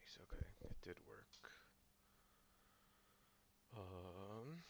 Nice. Okay, it did work. Um.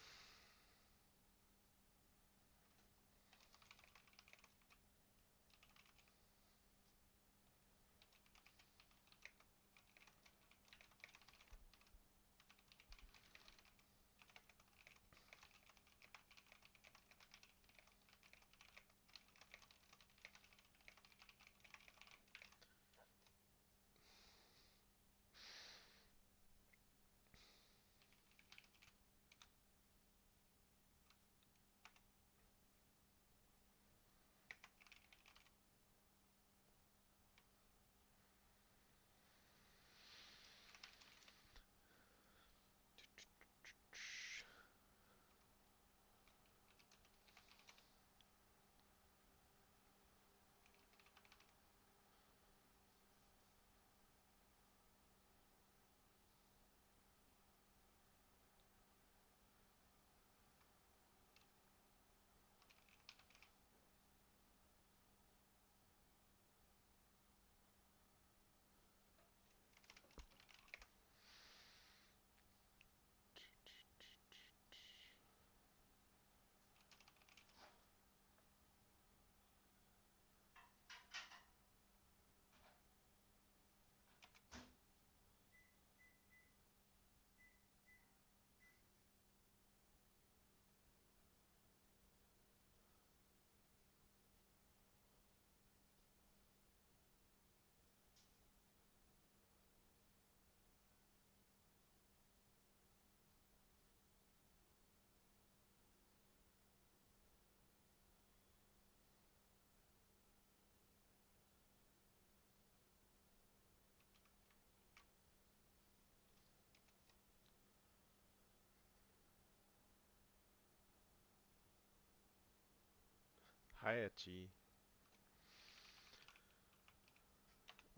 Hi, Etchi.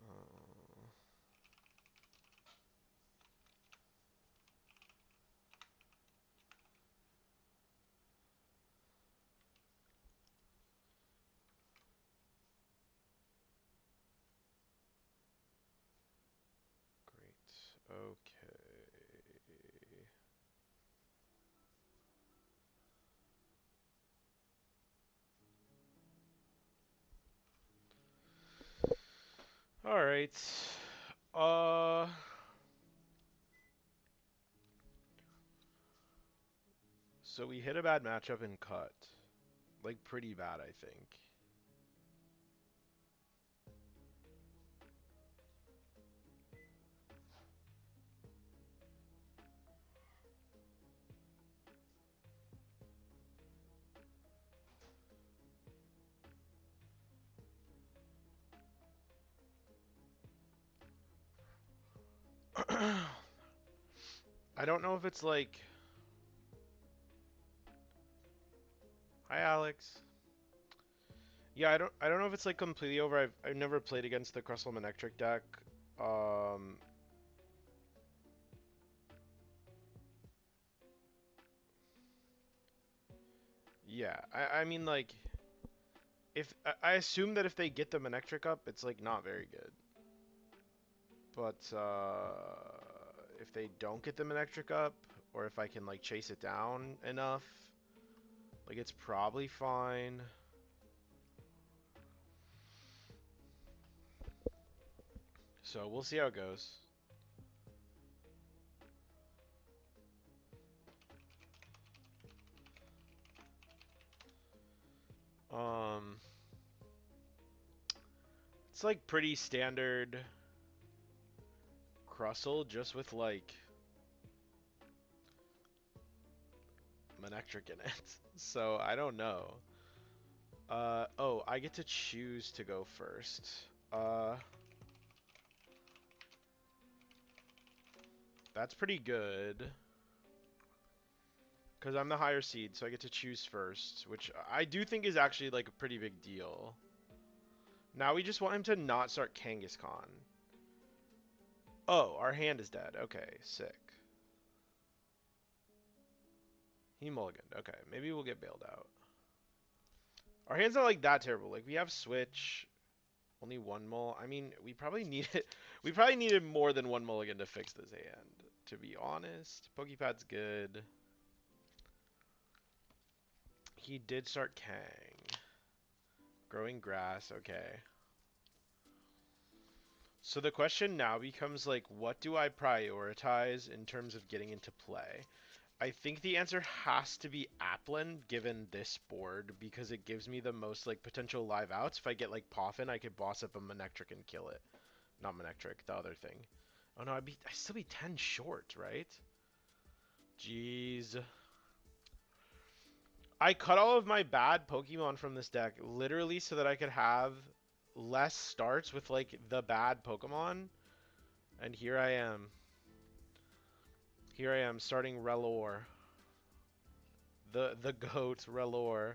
Uh, great. Okay. All right. Uh. So we hit a bad matchup and cut. Like pretty bad, I think. I don't know if it's like. Hi, Alex. Yeah, I don't know if it's like completely over. I've never played against the Crustle Manectric deck. Um, yeah, I mean like if I assume that if they get the Manectric up, it's like not very good. But if they don't get the Manectric up, or if I can like chase it down enough, like it's probably fine. So we'll see how it goes. Um, it's like pretty standard Crustle, just with like Manectric in it. So I don't know. Oh, I get to choose to go first. That's pretty good. Because I'm the higher seed, so I get to choose first, which I do think is actually like a pretty big deal. Now we just want him to not start Kangaskhan. Oh, our hand is dead. Okay, sick. He mulliganed. Okay, maybe we'll get bailed out. Our hand's not like that terrible. Like we have switch. Only one mull. I mean, we probably needed more than one mulligan to fix this hand, to be honest. Pokepad's good. He did start Kang. Growing grass, okay. So the question now becomes like, what do I prioritize in terms of getting into play? I think the answer has to be Applin, given this board, because it gives me the most like potential live outs. If I get like Poffin, I could boss up a Manectric and kill it. Not Manectric, the other thing. Oh no, I still be 10 short, right? Jeez. I cut all of my bad Pokemon from this deck, literally so that I could have less starts with like the bad Pokemon. And here I am. Here I am starting Relor. The GOAT Relor.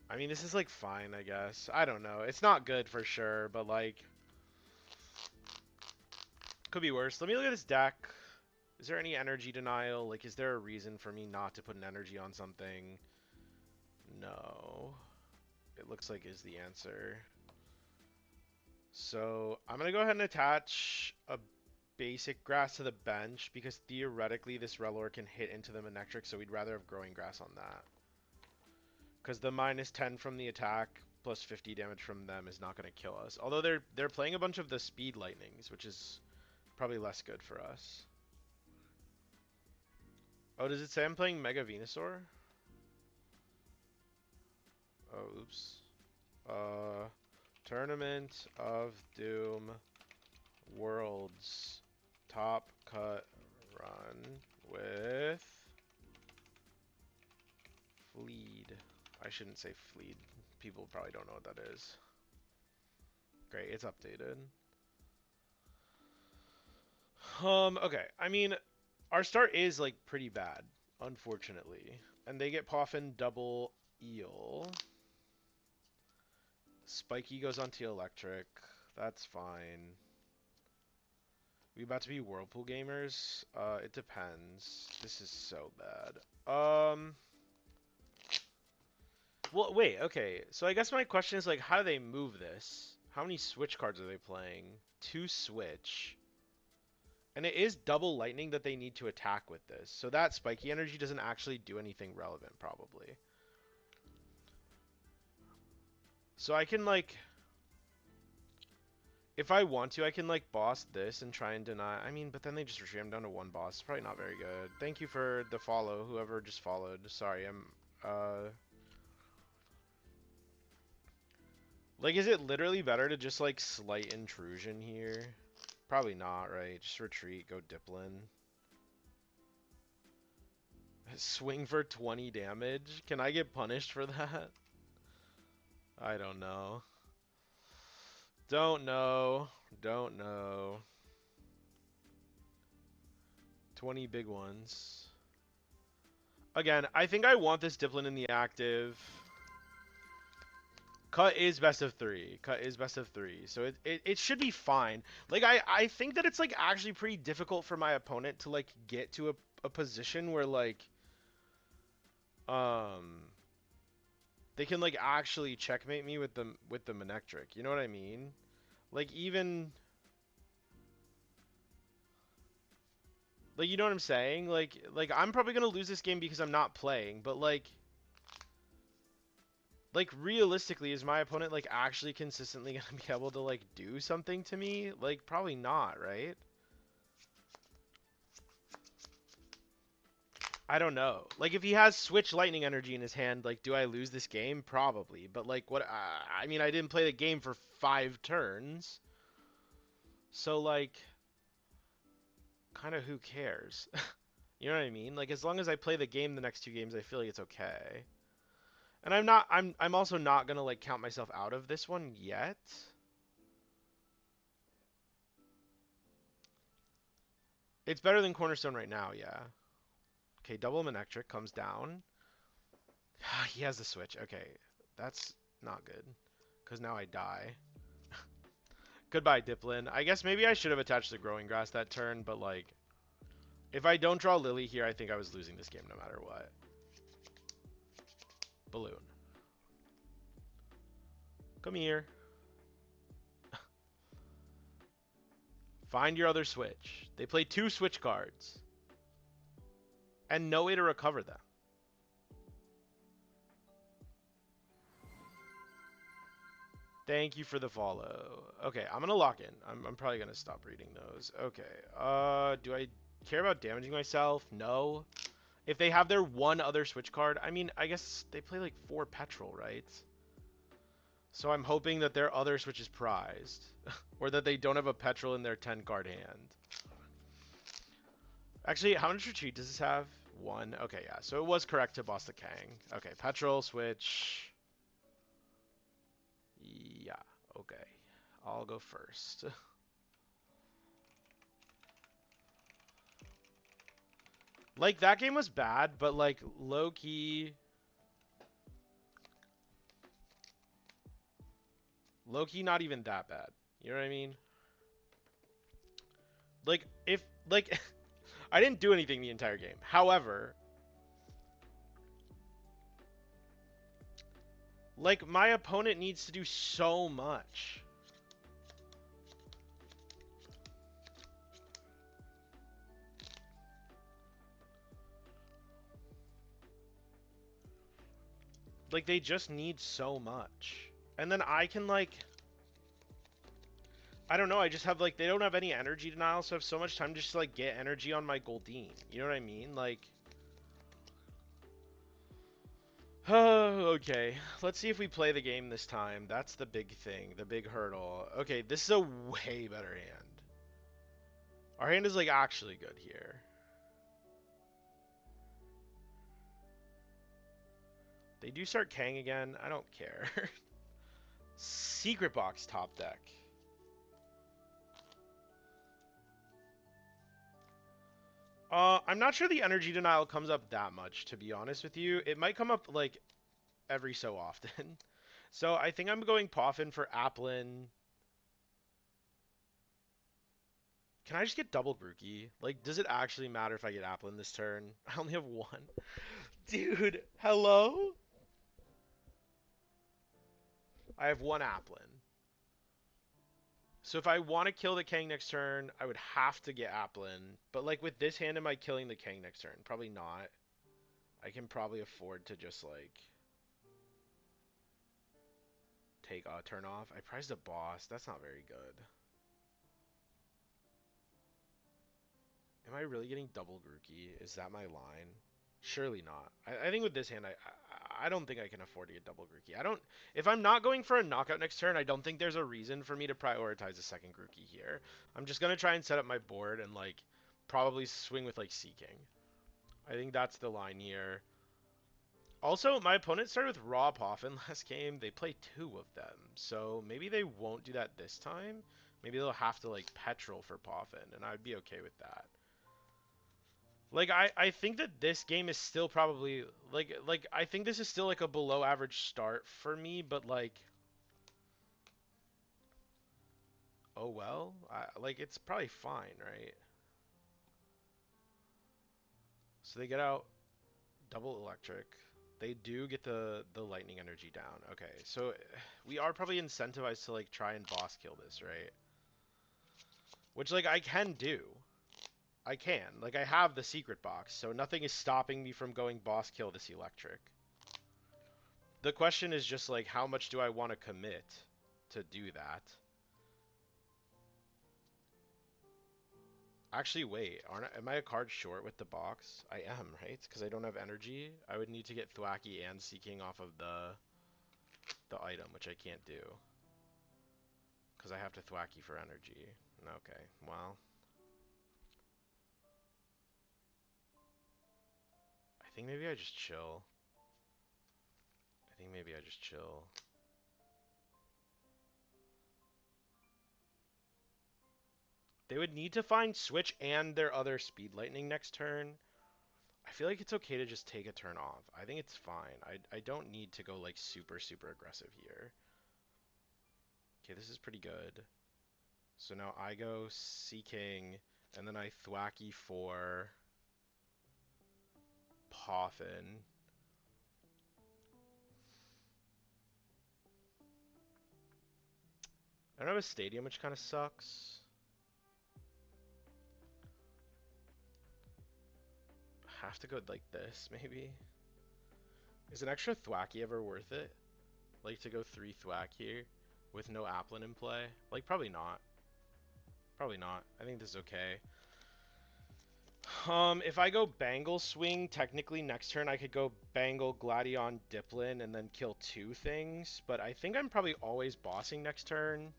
I mean, this is like fine, I guess. I don't know. It's not good for sure, but like could be worse. Let me look at this deck. Is there any energy denial? Like, is there a reason for me not to put an energy on something? No. It looks like is the answer. So I'm gonna go ahead and attach a basic grass to the bench because theoretically this Relor can hit into the Manectric, so we'd rather have growing grass on that. Because the minus 10 from the attack plus 50 damage from them is not going to kill us. Although they're playing a bunch of the speed lightnings, which is probably less good for us. Oh, does it say I'm playing Mega Venusaur? Oh, oops. Tournament of Doom Worlds top cut run with Fleed. I shouldn't say Fleed. People probably don't know what that is. Great, it's updated. Okay. I mean, our start is like pretty bad, unfortunately. And they get Poffin double Eel. Spiky goes onto electric. That's fine. We about to be Whirlpool gamers? It depends. This is so bad. Well, wait, okay. So I guess my question is like, how do they move this? How many switch cards are they playing? 2 switch. And it is double lightning that they need to attack with this. So that spiky energy doesn't actually do anything relevant, probably. So I can, like... If I want to, I can, like, boss this and try and deny... I mean, but then they just retreat. I'm down to 1 boss. It's probably not very good. Thank you for the follow, whoever just followed. Sorry, I'm... Like, is it literally better to just, like, slight intrusion here? Probably not, right? Just retreat, go Diplin. Swing for 20 damage? Can I get punished for that? I don't know. Don't know. Don't know. 20 big ones. Again, I think I want this Diplin in the active. Cut is best of 3. Cut is best of 3. So it should be fine. Like, I think that it's, like, actually pretty difficult for my opponent to, like, get to a position where, like, they can, like, actually checkmate me with the Manectric. You know what I mean? Like, even... Like, you know what I'm saying? Like I'm probably gonna lose this game because I'm not playing, but, like, realistically, is my opponent, like, actually consistently gonna be able to, like, do something to me? Like, probably not, right? I don't know. Like, if he has Switch Lightning Energy in his hand, like, do I lose this game? Probably. But, like, what... I mean, I didn't play the game for 5 turns. So, like... kind of who cares? You know what I mean? Like, as long as I play the game the next 2 games, I feel like it's okay. And I'm also not gonna, like, count myself out of this one yet. It's better than Cornerstone right now, yeah. Okay, double Manectric comes down. He has the switch. Okay, that's not good. Because now I die. Goodbye, Diplin. I guess maybe I should have attached the Growing Grass that turn, but, like, if I don't draw Lily here, I think I was losing this game no matter what. Balloon. Come here. Find your other switch. They play 2 switch cards. And no way to recover them. Thank you for the follow. Okay, I'm gonna lock in. I'm probably gonna stop reading those. Okay. Do I care about damaging myself? No. If they have their one other switch card, I mean, I guess they play like 4 petrol, right? So I'm hoping that their other switch is prized. Or that they don't have a petrol in their 10 card hand. Actually, how much retreat does this have? 1. Okay, yeah. So it was correct to boss the Kang. Okay, petrol, switch. Yeah, okay. I'll go first. Like, that game was bad, but, like, low-key... Low-key not even that bad. You know what I mean? Like, if... Like, I didn't do anything the entire game. However... Like, my opponent needs to do so much. Like, they just need so much. And then I can, like... I don't know, I just have, like... They don't have any energy denial, so I have so much time to just, like, get energy on my Goldeen. You know what I mean? Like... Oh, okay. Let's see if we play the game this time. That's the big thing, the big hurdle. Okay, this is a way better hand. Our hand is, like, actually good here. They do start Kang again. I don't care. Secret Box top deck. I'm not sure the energy denial comes up that much, to be honest with you. It might come up, like, every so often. So I think I'm going Poffin for Applin. Can I just get double Grookey? Like, does it actually matter if I get Applin this turn? I only have 1. Dude, hello? I have 1 Applin. So if I want to kill the Kang next turn, I would have to get Applin. But, like, with this hand, am I killing the Kang next turn? Probably not. I can probably afford to just, like, take a turn off. I prized a boss. That's not very good. Am I really getting double Grookey? Is that my line? Surely not. I think with this hand, I don't think I can afford to get double Grookey. I don't. If I'm not going for a knockout next turn, I don't think there's a reason for me to prioritize a second Grookey here. I'm just gonna try and set up my board and, like, probably swing with, like, Seeking. I think that's the line here. Also, my opponent started with Raw Poffin last game. They play 2 of them, so maybe they won't do that this time. Maybe they'll have to, like, Petrol for Poffin, and I'd be okay with that. Like, I think that this game is still probably, like, I think this is still, like, a below average start for me, but, like, oh well. Like, it's probably fine, right? So they get out double electric. They do get the lightning energy down. Okay, so we are probably incentivized to, like, try and boss kill this, right? Which, like, I can do. I can. Like, I have the secret box, so nothing is stopping me from going boss kill this electric. The question is just, like, how much do I want to commit to do that? Actually, wait. Am I a card short with the box? I am, right? Because I don't have energy. I would need to get Thwacky and Seeking off of the item, which I can't do. Because I have to Thwacky for energy. Okay, well. I think maybe I just chill. I think maybe I just chill. They would need to find Switch and their other Speed Lightning next turn. I feel like it's okay to just take a turn off. I think it's fine. I don't need to go, like, super, super aggressive here. Okay, this is pretty good. So now I go Seeking, and then I Thwacky for Poffin. I don't have a stadium, which kind of sucks. Have to go like this, maybe. Is an extra Thwacky ever worth it? Like to go 3 Thwack here with no Applin in play? Like probably not. Probably not. I think this is okay. If I go Bangle Swing, technically next turn I could go Bangle, Gladion, Diplin, and then kill 2 things. But I think I'm probably always bossing next turn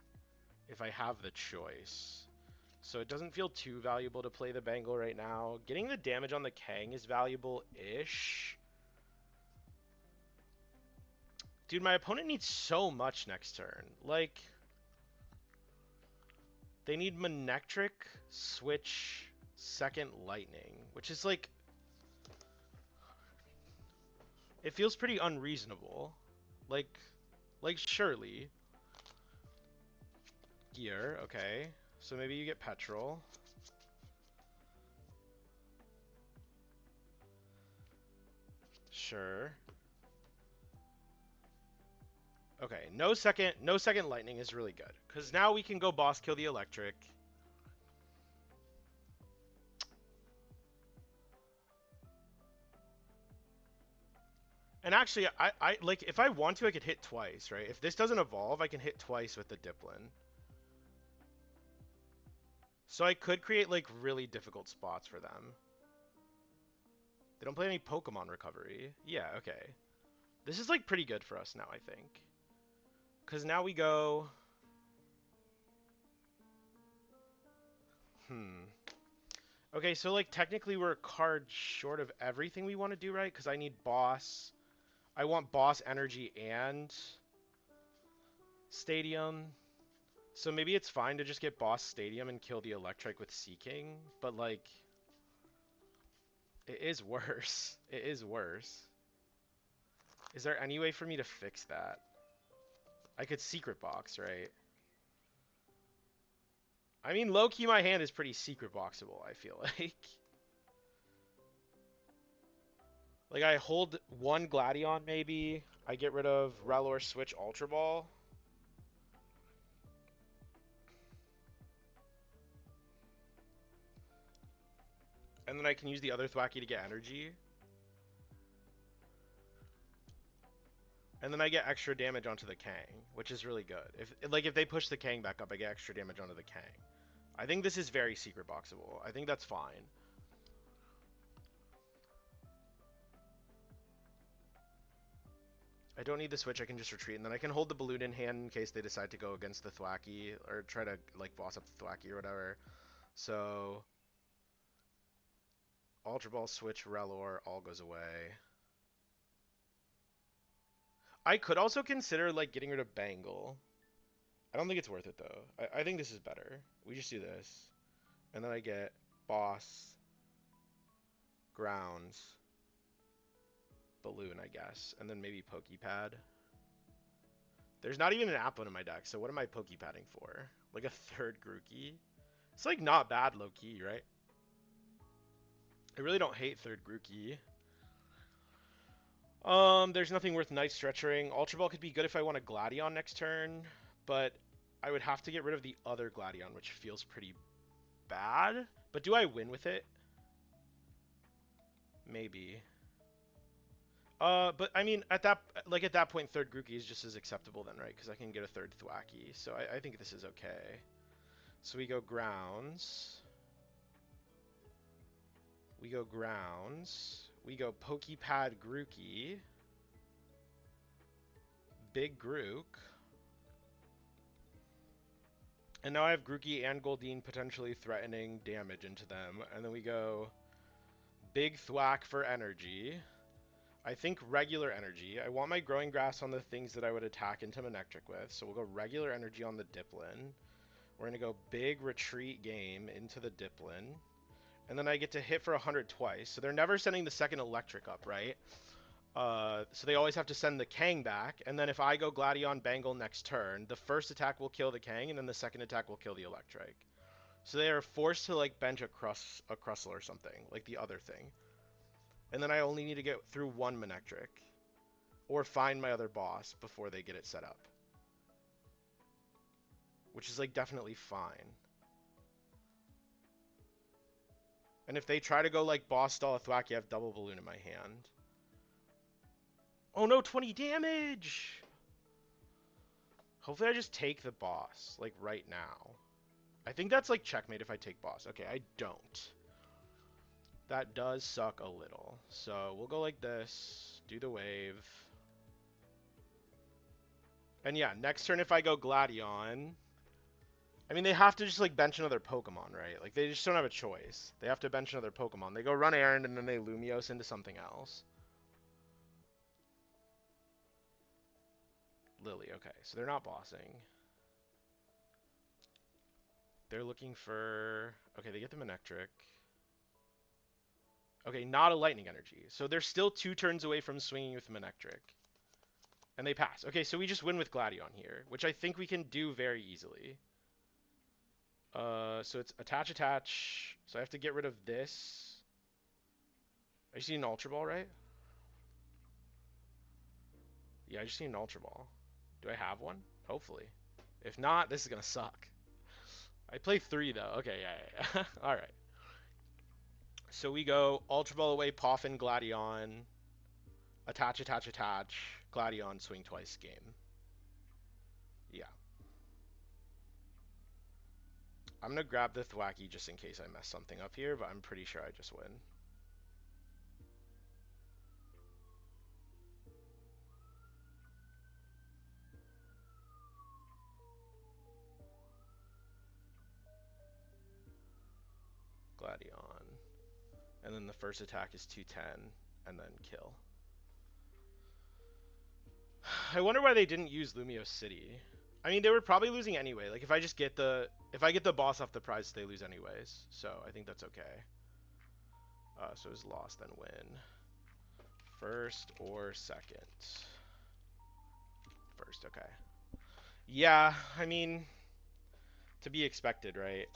if I have the choice. So it doesn't feel too valuable to play the Bangle right now. Getting the damage on the Kang is valuable-ish. Dude, my opponent needs so much next turn. Like, they need Manectric, Switch, Second Lightning, which is like, it feels pretty unreasonable. Like surely. Gear, okay. So maybe you get Petrol. Sure. Okay, no second lightning is really good. Because now we can go boss kill the electric. And actually, I like, if I want to, I could hit twice, right? If this doesn't evolve, I can hit twice with the Diplin. So I could create, like, really difficult spots for them. They don't play any Pokemon recovery. Yeah, okay. This is, like, pretty good for us now, I think. Because now we go... Okay, so, like, technically we're a card short of everything we want to do, right? Because I need Boss. I want Boss, Energy, and Stadium. So maybe it's fine to just get Boss, Stadium, and kill the Electric with Seeking. But, like... It is worse. It is worse. Is there any way for me to fix that? I could Secret Box, right? I mean, low-key, my hand is pretty Secret Boxable, I feel like. Like, I hold 1 Gladion, maybe. I get rid of Rellor, switch Ultra Ball. And then I can use the other Thwacky to get energy. And then I get extra damage onto the Kang, which is really good. If they push the Kang back up, I get extra damage onto the Kang. I think this is very Secret Boxable. I think that's fine. I don't need the switch, I can just retreat, and then I can hold the balloon in hand in case they decide to go against the Thwacky, or try to, like, boss up the Thwacky or whatever. So, Ultra Ball, switch, Rellor, all goes away. I could also consider, like, getting rid of Bangle. I don't think it's worth it, though. I think this is better. We just do this. And then I get Boss, Grounds, Balloon, I guess. And then maybe Pokepad. There's not even an Applin in my deck, so what am I Pokepadding for? Like a third Grookey? It's, like, not bad low-key, right? I really don't hate third Grookey. There's nothing worth Night Stretchering. Ultra Ball could be good if I want a Gladion next turn, but I would have to get rid of the other Gladion, which feels pretty bad. But do I win with it? Maybe. But I mean, at that point, third Grookey is just as acceptable then, right? Because I can get a third Thwacky, so I think this is okay. So we go Grounds. We go Grounds. We go Pokepad Grookey. Big Grook. And now I have Grookey and Goldeen potentially threatening damage into them. And then we go Big Thwack for energy. I think regular energy. I want my Growing Grass on the things that I would attack into Manectric with. So we'll go regular energy on the Diplin. We're going to go Big Retreat Game into the Diplin. And then I get to hit for 100 twice. So they're never sending the second electric up, right? So they always have to send the Kang back. And then if I go Gladion Bangle next turn, the first attack will kill the Kang, and then the second attack will kill the electric. So they are forced to, like, bench a Crustle or something, like the other thing. And then I only need to get through 1 Manectric. Or find my other boss before they get it set up. which is like definitely fine. And if they try to go like boss stall a thwack, you have double balloon in my hand. Oh no, 20 damage! Hopefully I just take the boss, like right now. I think that's like checkmate if I take boss. Okay, I don't. That does suck a little. So we'll go like this, do the wave. And yeah, next turn if I go Gladion, I mean, they have to just like bench another Pokemon, right? Like they just don't have a choice. They have to bench another Pokemon. They go run errand and then they Lumiose into something else. Lily, okay, so they're not bossing. They're looking for, okay, they get the Manectric. Okay, not a Lightning Energy. So they're still 2 turns away from swinging with Manectric. And they pass. Okay, so we just win with Gladion here, which I think we can do very easily. So it's attach, attach. So I have to get rid of this. I just need an Ultra Ball, right? Yeah, I just need an Ultra Ball. Do I have one? Hopefully. If not, this is gonna suck. I play 3 though. Okay, yeah. All right. So we go Ultra Ball away, Poffin, Gladion, attach, attach, attach, Gladion, swing twice, game. Yeah. I'm gonna grab the Thwacky just in case I mess something up here, but I'm pretty sure I just win. Gladion. And then the first attack is 210, and then kill. I wonder why they didn't use Lumiose City. I mean, they were probably losing anyway. Like, if I get the boss off the prize, they lose anyways. So I think that's okay. So it's lost, then win. First or second? First, okay. Yeah, I mean, to be expected, right?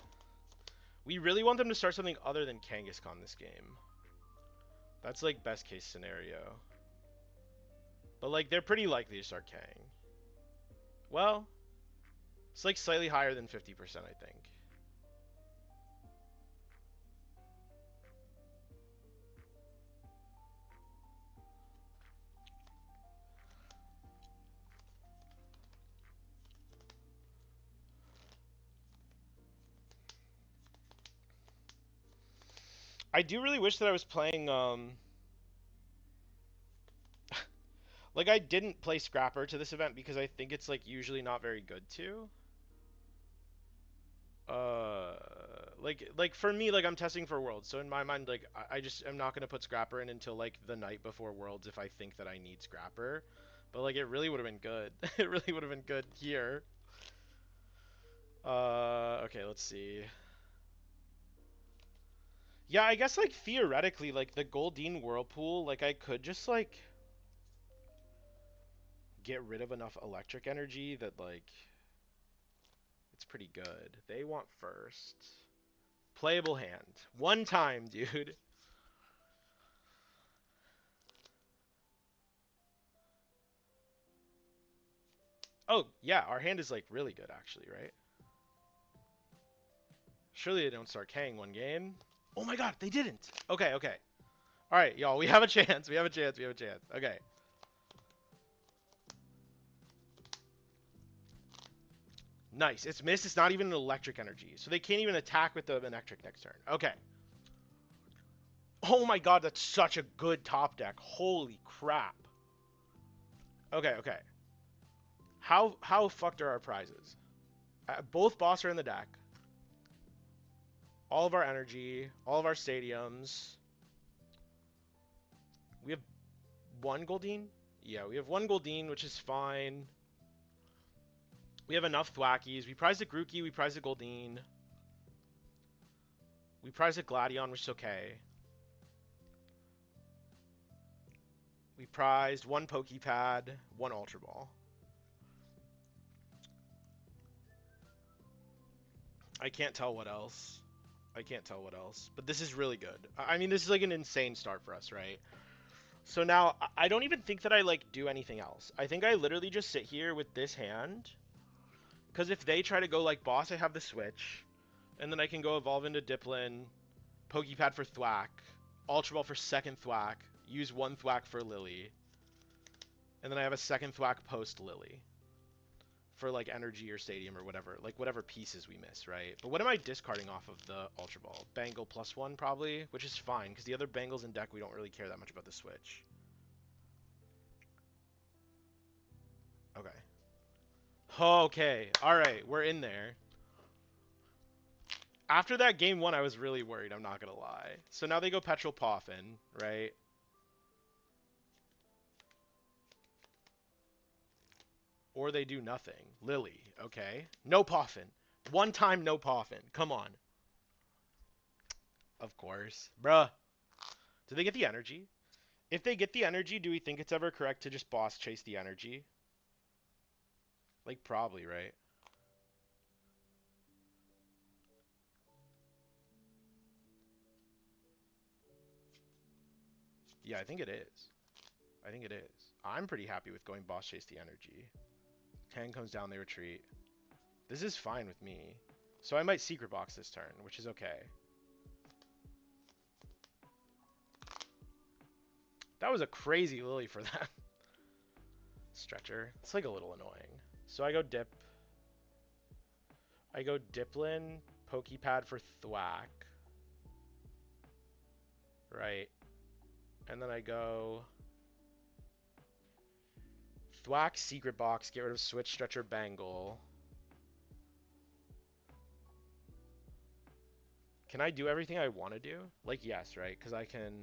We really want them to start something other than Kangaskhan this game. That's like best case scenario. But like they're pretty likely to start Kang. Well, it's like slightly higher than 50%, I think. I do really wish that I was playing like I didn't play Scrapper to this event because I think it's like usually not very good to. Uh like for me, like I'm testing for Worlds, so in my mind, like I just am not gonna put Scrapper in until like the night before Worlds if I think that I need Scrapper. But like it really would have been good. It really would have been good here. Okay, let's see. Yeah, I guess like theoretically, like the Goldeen Whirlpool, like I could just like get rid of enough electric energy that like it's pretty good. They want first. Playable hand. One time, dude. Oh, yeah, our hand is like really good actually, right? Surely they don't start Kang one game. Oh my god, they didn't. Okay, okay. All right, y'all, we have a chance. We have a chance. We have a chance. Okay. Nice. It's missed. It's not even an electric energy. So they can't even attack with the electric next turn. Okay. Oh my god, that's such a good top deck. Holy crap. Okay, okay. How fucked are our prizes? Both boss are in the deck. All of our energy, all of our stadiums. We have one Goldeen? Yeah, we have one Goldeen, which is fine. We have enough Thwackies. We prize a Grookey, we prize a Goldeen. We prize a Gladion, which is okay. We prized one Pokepad, one Ultra Ball. I can't tell what else. I can't tell what else. But this is really good. I mean, this is like an insane start for us, right? So now, I don't even think that I like do anything else. I think I literally just sit here with this hand. Because if they try to go like boss, I have the switch. And then I can go evolve into Diplin, Pokepad for Thwack, Ultra Ball for second Thwack, use one Thwack for Lily. And then I have a second Thwack post Lily. For like energy or stadium or whatever. Like whatever pieces we miss, right? But what am I discarding off of the Ultra Ball? Bangle +1 probably, which is fine, because the other Bangles in deck we don't really care that much about the switch. Okay. Okay. Alright, we're in there. After that game 1, I was really worried, I'm not gonna lie. So now they go Petrol Poffin, right? Or they do nothing. Lily, okay. No Poffin. One time no Poffin. Come on. Of course. Bruh. Do they get the energy? If they get the energy, do we think it's ever correct to just boss chase the energy? Like, probably, right? Yeah, I think it is. I think it is. I'm pretty happy with going boss chase the energy. 10 comes down, they retreat. This is fine with me. So I might secret box this turn, which is okay. That was a crazy Lily for that. Stretcher. It's like a little annoying. So I go dip. I go Diplin, Pokepad for Thwack. Right. And then I go Thwack, Secret Box, get rid of Switch, Stretcher, Bangle. Can I do everything I want to do? Like, yes, right? Because I can...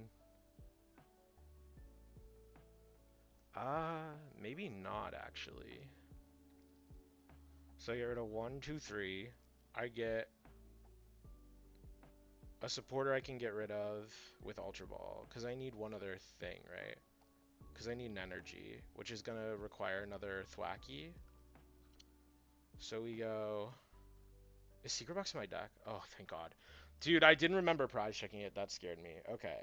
maybe not, actually. So I get rid of 1, 2, 3. I get a supporter I can get rid of with Ultra Ball. Because I need one other thing, right? Because I need an energy, which is going to require another Thwacky. So we go... Is Secret Box in my deck? Oh, thank God. Dude, I didn't remember prize checking it. That scared me. Okay.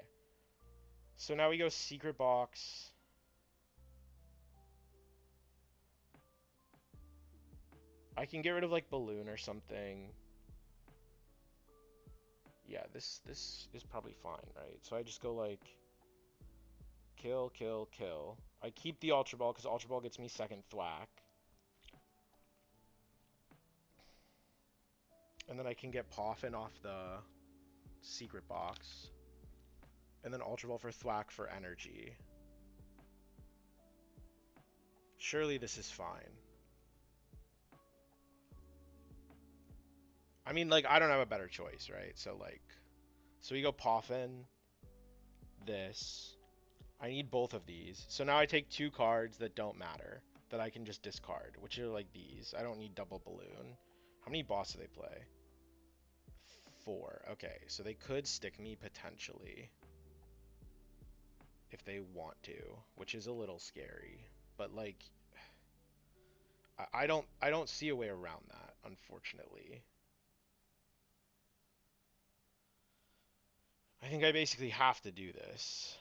So now we go Secret Box. I can get rid of like Balloon or something. Yeah, this is probably fine, right? So I just go like kill, kill, kill. I keep the Ultra Ball because Ultra Ball gets me second Thwack. And then I can get Poffin off the Secret Box. And then Ultra Ball for Thwack for energy. Surely this is fine. I mean, like, I don't have a better choice, right? So, like, so we go Poffin, this. I need both of these. So now I take 2 cards that don't matter, that I can just discard, which are like these. I don't need double Balloon. How many boss do they play? 4. Okay, so they could stick me potentially. If they want to, which is a little scary. But, like, I don't see a way around that, unfortunately. I think I basically have to do this.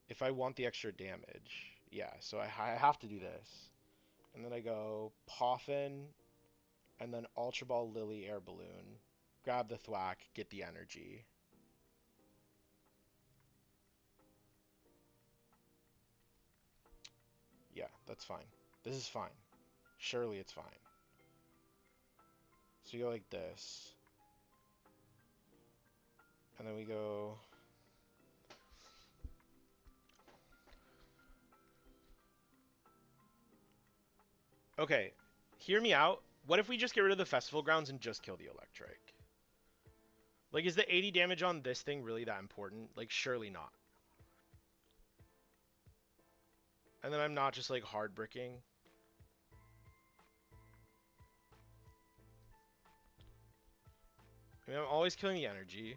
If I want the extra damage. Yeah, so I have to do this. And then I go Poffin, and then Ultra Ball, Lily, Air Balloon. Grab the Thwack, get the energy. Yeah, that's fine. This is fine. Surely it's fine. So you go like this. And then we go... Okay, hear me out. What if we just get rid of the Festival Grounds and just kill the Electric? Like, is the 80 damage on this thing really that important? Like, surely not. And then I'm not just, like, hard bricking. I mean, I'm always killing the energy.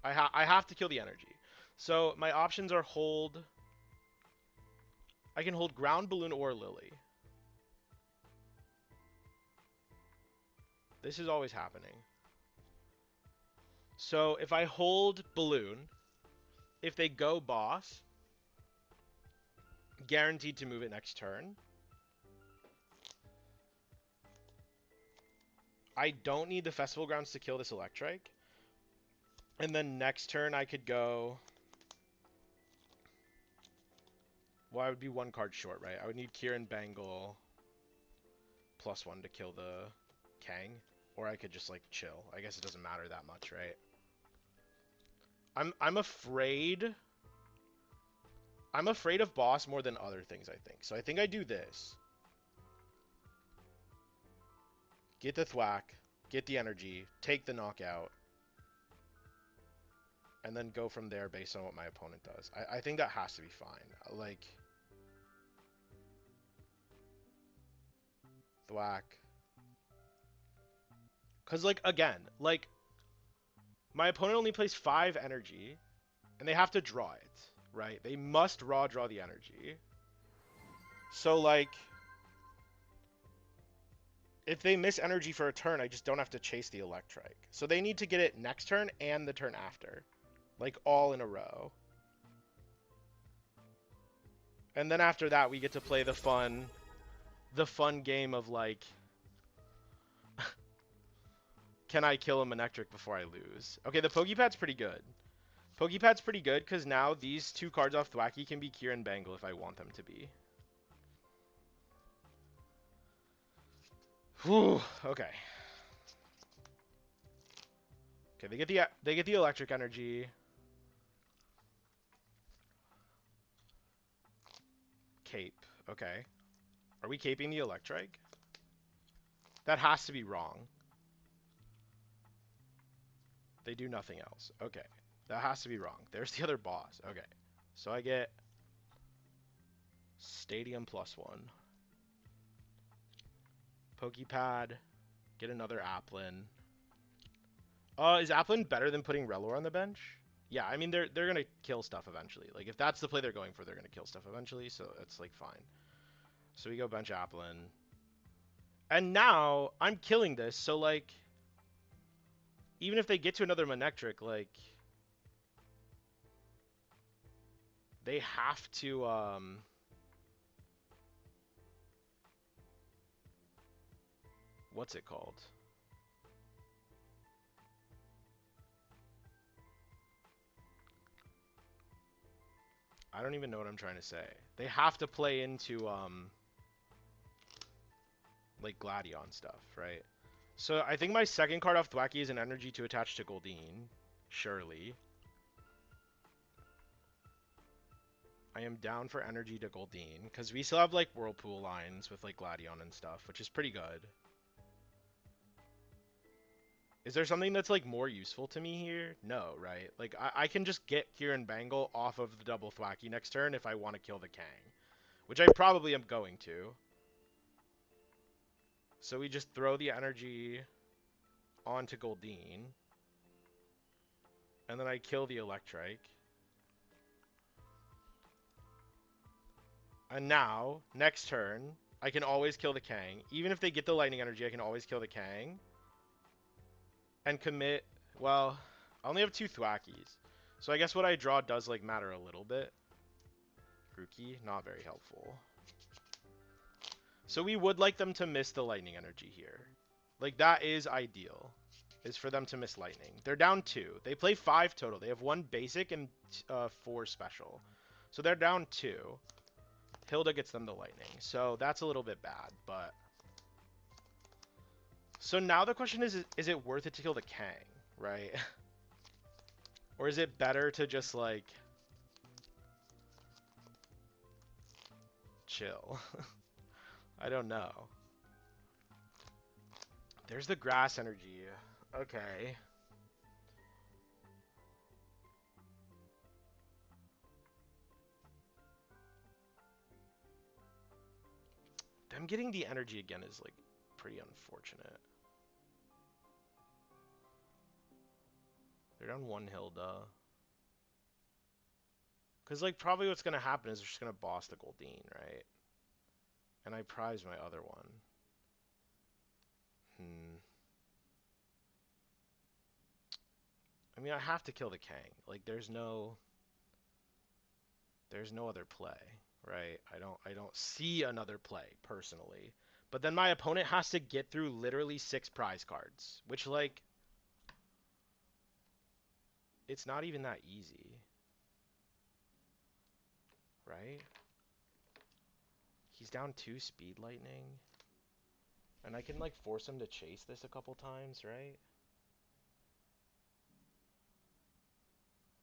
I have to kill the energy. So my options are hold. I can hold Ground Balloon or Lily. This is always happening. So if I hold Balloon, if they go boss, guaranteed to move it next turn. I don't need the Festival Grounds to kill this Electrike. And then next turn I could go... Well, I would be one card short, right? I would need Kieran Bangle +1 to kill the Kang. Or I could just, like, chill. I guess it doesn't matter that much, right? I'm afraid... I'm afraid of boss more than other things, I think. So I think I do this. Get the thwack. Get the energy. Take the knockout. And then go from there based on what my opponent does. I think that has to be fine. Like... Thwack. Because, like, again, like... My opponent only plays 5 energy. And they have to draw it, right? They must draw the energy. So, like... If they miss energy for a turn, I just don't have to chase the Electrike. So they need to get it next turn and the turn after. Like, all in a row. And then after that, we get to play the fun game of, like... Can I kill a Manectric before I lose? Okay, the Pokepad's pretty good. Pokepad's pretty good, because now these 2 cards off Thwacky can be Kieran Bangle if I want them to be. Whew, okay. Okay, they get the electric energy. Cape. Okay. Are we caping the Electrike? That has to be wrong. They do nothing else. Okay. That has to be wrong. There's the other boss. Okay. So I get Stadium +1. Pokepad. Get another Applin. Is Applin better than putting Relor on the bench? Yeah, I mean, they're gonna kill stuff eventually. Like, if that's the play they're going for, they're gonna kill stuff eventually, so it's, like, fine. So we go bench Applin. And now, I'm killing this, so, like... Even if they get to another Manectric, like... They have to, what's it called? I don't even know what I'm trying to say. They have to play into, like, Gladion stuff, right? So I think my second card off Thwacky is an energy to attach to Goldeen. Surely. I am down for energy to Goldeen, because we still have, like, Whirlpool lines with, like, Gladion and stuff, which is pretty good. Is there something that's, like, more useful to me here? No, right? Like, I can just get Kieran Bangle off of the double Thwacky next turn if I want to kill the Kang. Which I probably am going to. So we just throw the energy onto Goldeen. And then I kill the Electrike. And now, next turn, I can always kill the Kang. Even if they get the lightning energy, I can always kill the Kang. And commit... Well, I only have 2 Thwackies. So I guess what I draw does, like, matter a little bit. Grookey, not very helpful. So we would like them to miss the lightning energy here. Like, that is ideal. Is for them to miss lightning. They're down 2. They play 5 total. They have 1 basic and 4 special. So they're down 2. Hilda gets them the lightning. So that's a little bit bad, but... So now the question is it worth it to kill the Kang, right? Or is it better to just, like... chill? I don't know. There's the grass energy. Okay. Them getting the energy again is, like, pretty unfortunate. They're down 1 Hilda. Because, like, probably what's going to happen is they're just going to boss the Goldeen, right? And I prize my other one. I mean, I have to kill the Kang. Like, there's no other play, right? I don't see another play, personally. But then my opponent has to get through literally 6 prize cards, which, like, it's not even that easy, right? He's down 2 speed lightning, and I can, like, force him to chase this a couple times, right?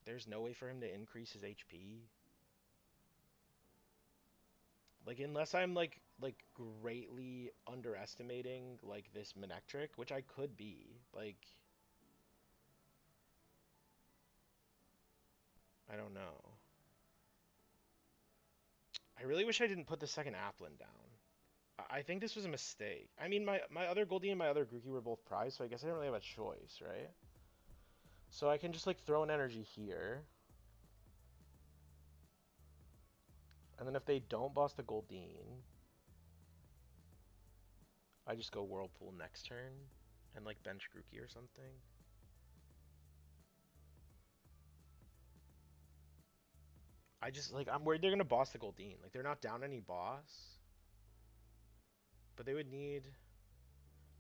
There's no way for him to increase his HP. Like, unless I'm, like greatly underestimating, like, this Manectric, which I could be, like, I don't know. I really wish I didn't put the second Applin down. I think this was a mistake. I mean, my other Goldie and my other Grookey were both prized, so I guess I didn't really have a choice, right? So I can just, like, throw an energy here. And then if they don't boss the Goldeen, I just go Whirlpool next turn and, like, bench Grookey or something. I just, like, I'm worried they're going to boss the Goldeen. Like, they're not down any boss. But they would need...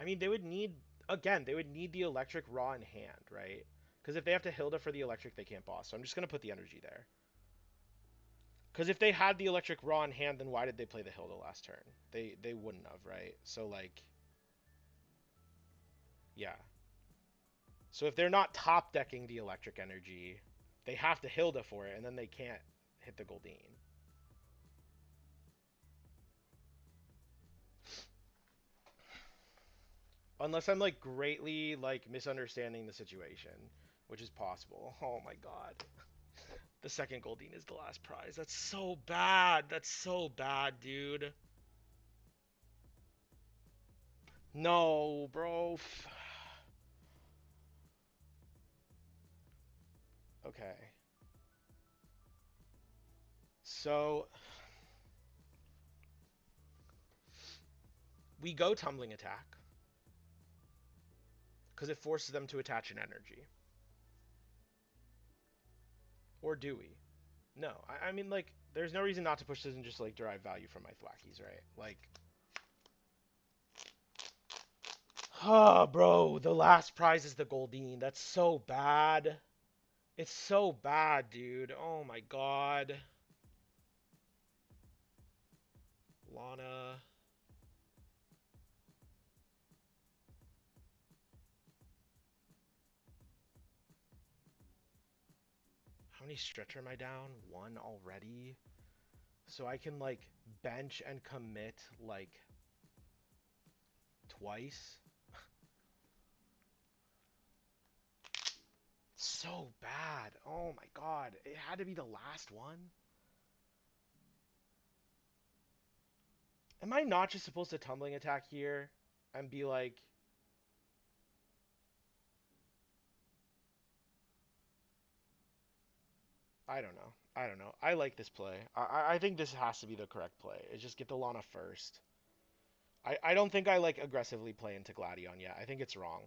I mean, they would need... Again, they would need the electric raw in hand, right? Because if they have to Hilda for the electric, they can't boss. So I'm just going to put the energy there. Because if they had the electric raw in hand, then why did they play the Hilda last turn? They wouldn't have, right? So, like... Yeah. So if they're not top decking the electric energy, they have to Hilda for it, and then they can't hit the Goldeen. Unless I'm, like, greatly, like, misunderstanding the situation, which is possible. Oh my god. The second Goldeen is the last prize. That's so bad. That's so bad, dude. No, bro. Okay. So we go Tumbling Attack because it forces them to attach an energy. Or do we? No. I mean, like, there's no reason not to push this and just, like, derive value from my Thwackies, right? Like... Oh, bro, the last prize is the Goldeen. That's so bad. It's so bad, dude. Oh my god. Lana. How many stretcher am I down? 1 already? So I can, like, bench and commit, like, twice? So bad. Oh my god. It had to be the last one? Am I not just supposed to Tumbling Attack here and be like... I don't know. I don't know. I like this play. I think this has to be the correct play. Is just get the Lana first. I don't think I, like, aggressively play into Gladion yet. I think it's wrong.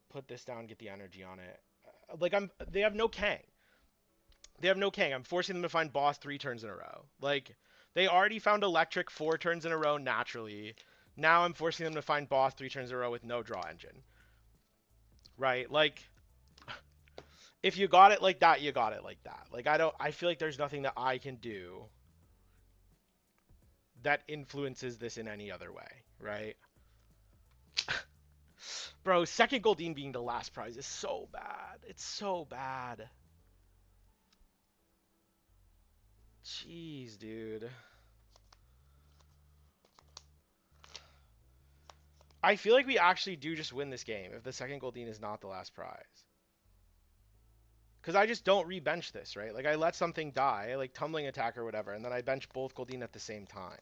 Put this down, get the energy on it. Like, they have no Kang. They have no Kang. I'm forcing them to find boss 3 turns in a row. Like, they already found electric 4 turns in a row naturally. Now I'm forcing them to find boss 3 turns in a row with no draw engine. Right? Like, if you got it like that, you got it like that. Like, I feel like there's nothing that I can do that influences this in any other way, right? Bro, second Goldeen being the last prize is so bad. It's so bad. Jeez, dude. I feel like we actually do just win this game if the second Goldeen is not the last prize. Because I just don't re-bench this, right? Like, I let something die, like Tumbling Attack or whatever, and then I bench both Goldeen at the same time.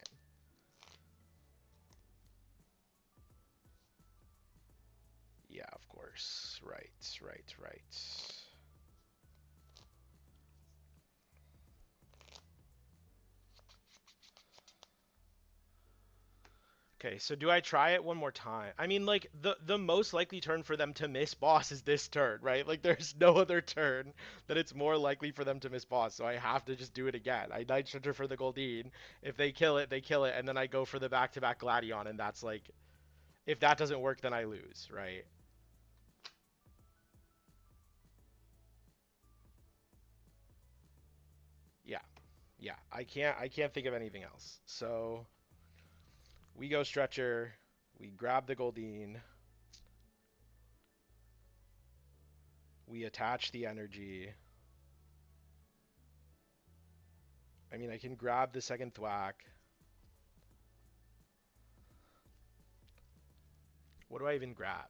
Yeah, of course. Right. Okay, so do I try it one more time? I mean, like the most likely turn for them to miss boss is this turn, right? Like there's no other turn that it's more likely for them to miss boss, so I have to just do it again. I Night Center for the Goldeen. If they kill it, they kill it, and then I go for the back-to-back Gladion, and that's like, if that doesn't work, then I lose, right? Yeah, yeah. I can't think of anything else. So we go Stretcher. We grab the Goldeen. We attach the energy. I mean, I can grab the second thwack. What do I even grab?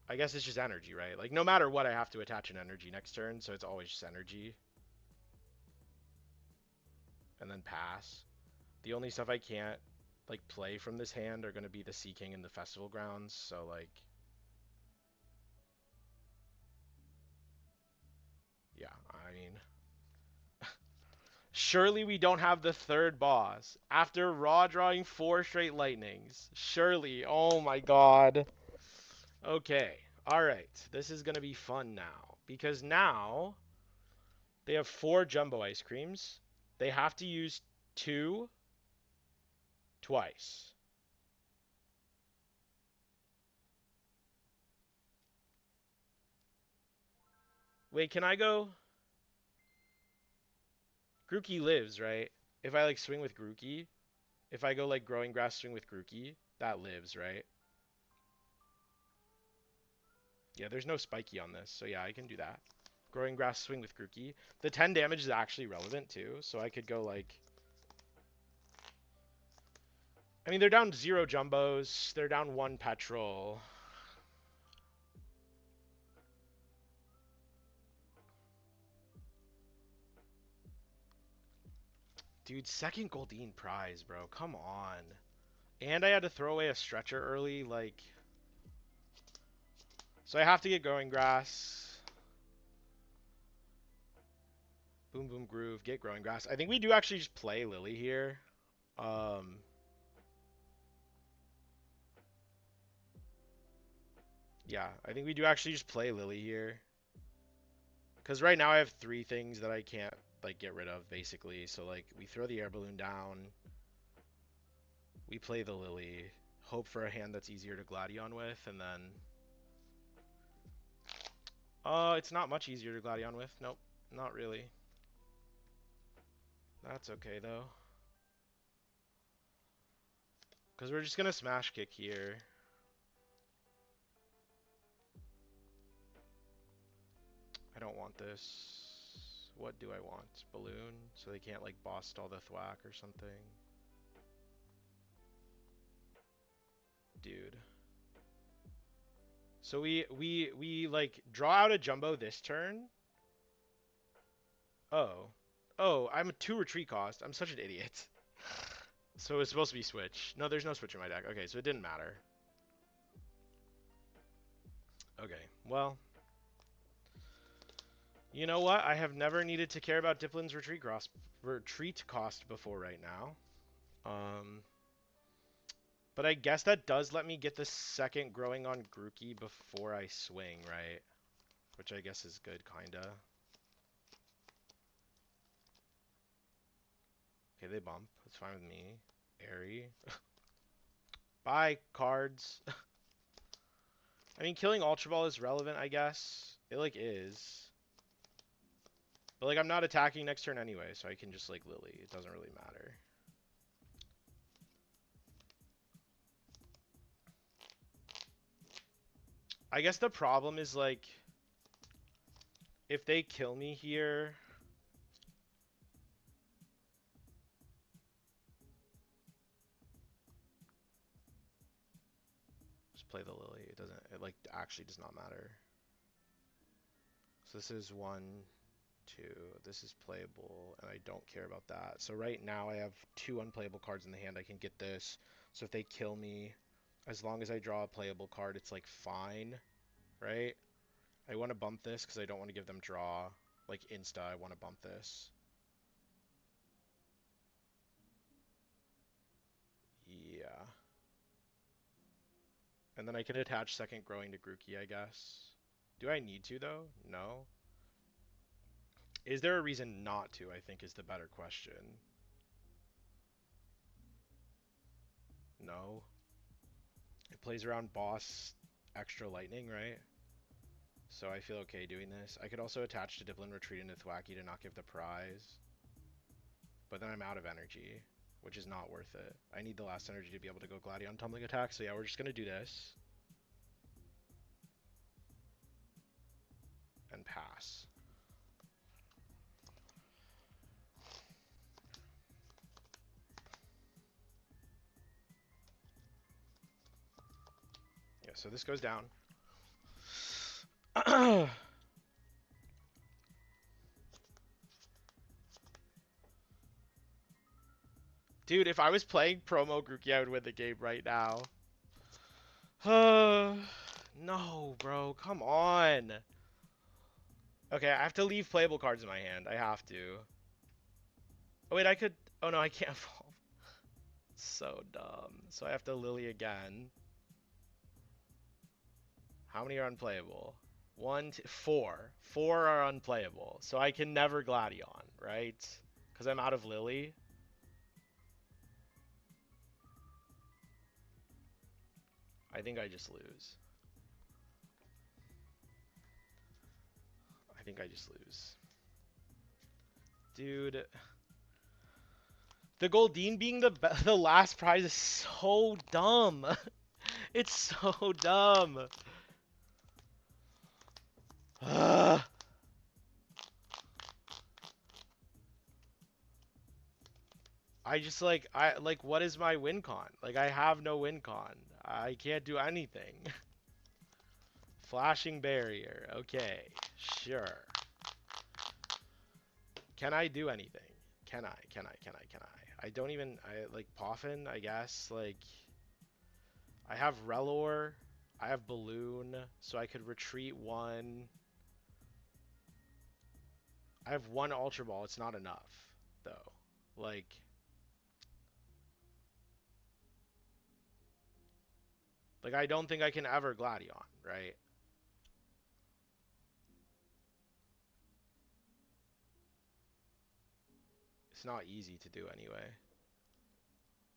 I guess it's just energy, right? Like, no matter what, I have to attach an energy next turn, so it's always just energy. And then pass. The only stuff I can't, like, play from this hand are going to be the Sea King and the Festival Grounds, so, like... Yeah, I mean... Surely we don't have the third boss. After raw drawing 4 straight lightnings. Surely. Oh my god. Okay. Alright. This is going to be fun now. Because now... They have 4 jumbo ice creams. They have to use 2 twice. Wait, can I go? Grookey lives, right? If I like swing with Grookey, if I go like growing grass swing with Grookey, that lives, right? Yeah, there's no spiky on this, so yeah, I can do that. Growing grass swing with Grookey. The 10 damage is actually relevant too, so I could go like... I mean, they're down 0 jumbos. They're down 1 petrol. Dude, second Goldeen prize, bro. Come on. And I had to throw away a stretcher early, like... So I have to get growing grass. Boom Boom Groove, get growing grass. I think we do actually just play Lily here. Um, yeah, I think we do actually just play Lily here. Because right now I have 3 things that I can't like get rid of, basically. So like we throw the air balloon down. We play the Lily. Hope for a hand that's easier to Gladion with, and then... it's not much easier to Gladion with. Nope, not really. That's okay, though. Because we're just going to Smash Kick here. I don't want this. What do I want? Balloon? So they can't, like, boss stall the thwack or something. Dude. So we like, draw out a Jumbo this turn. Oh. Oh, I'm a 2 retreat cost. I'm such an idiot. So it's supposed to be switch. No, there's no switch in my deck. Okay, so it didn't matter. Okay, well. You know what? I have never needed to care about Diplin's retreat cost before right now. But I guess that does let me get the second growing on Grookey before I swing, right? Which I guess is good, kinda. Okay, they bump. That's fine with me. Airy. Bye, cards. I mean, killing Ultra Ball is relevant, I guess. It, like, is. But, like, I'm not attacking next turn anyway, so I can just, like, Lily. It doesn't really matter. I guess the problem is, like, if they kill me here... Just play the Lily. It doesn't... It, like, actually does not matter. So this is 1, 2. This is playable, and I don't care about that. So right now I have 2 unplayable cards in the hand. I can get this. So if they kill me, as long as I draw a playable card, it's, like, fine, right? I want to bump this because I don't want to give them draw. Like, insta, I want to bump this. Yeah. And then I can attach second growing to Grookey, I guess. Do I need to, though? No. Is there a reason not to, I think is the better question. No. It plays around boss extra lightning, right? So I feel okay doing this. I could also attach to Diplin, retreat into Thwacky to not give the prize. But then I'm out of energy, which is not worth it. I need the last energy to be able to go Gladion Tumbling Attack, so yeah, we're just going to do this. And pass. Yeah, so this goes down. Dude, if I was playing promo Grookey, I would win the game right now. No, bro, come on. Okay, I have to leave playable cards in my hand. I have to. Oh, wait, I could... Oh, no, I can't evolve. So dumb. So I have to Lily again. How many are unplayable? 1, 2, 4. 4 are unplayable. So I can never Gladion, right? Because I'm out of Lily. I think I just lose. I think I just lose. Dude. The Goldeen being the last prize is so dumb. It's so dumb. Ugh. I just like what is my win con? Like I have no win con. I can't do anything. Flashing barrier. Okay. Sure. Can I do anything? Can I? I don't even like Poffin, I guess. Like I have Relor, I have Balloon, so I could retreat one. I have one Ultra Ball, it's not enough though. Like I don't think I can ever Gladion, right? It's not easy to do anyway.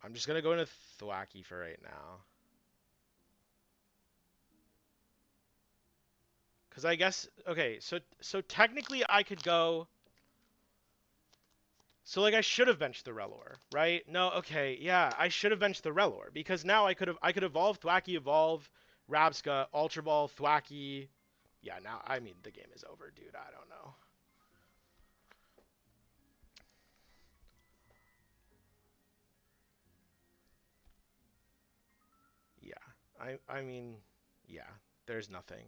I'm just gonna go into Thwacky for right now. Cause I guess okay, so technically I could go. So like I should have benched the Relor, right? No, okay, yeah, I should have benched the Relor because now I could evolve Thwacky, evolve Rabska, Ultra Ball, Thwacky. Yeah, now I mean the game is over, dude. I don't know. Yeah, I mean, yeah. There's nothing.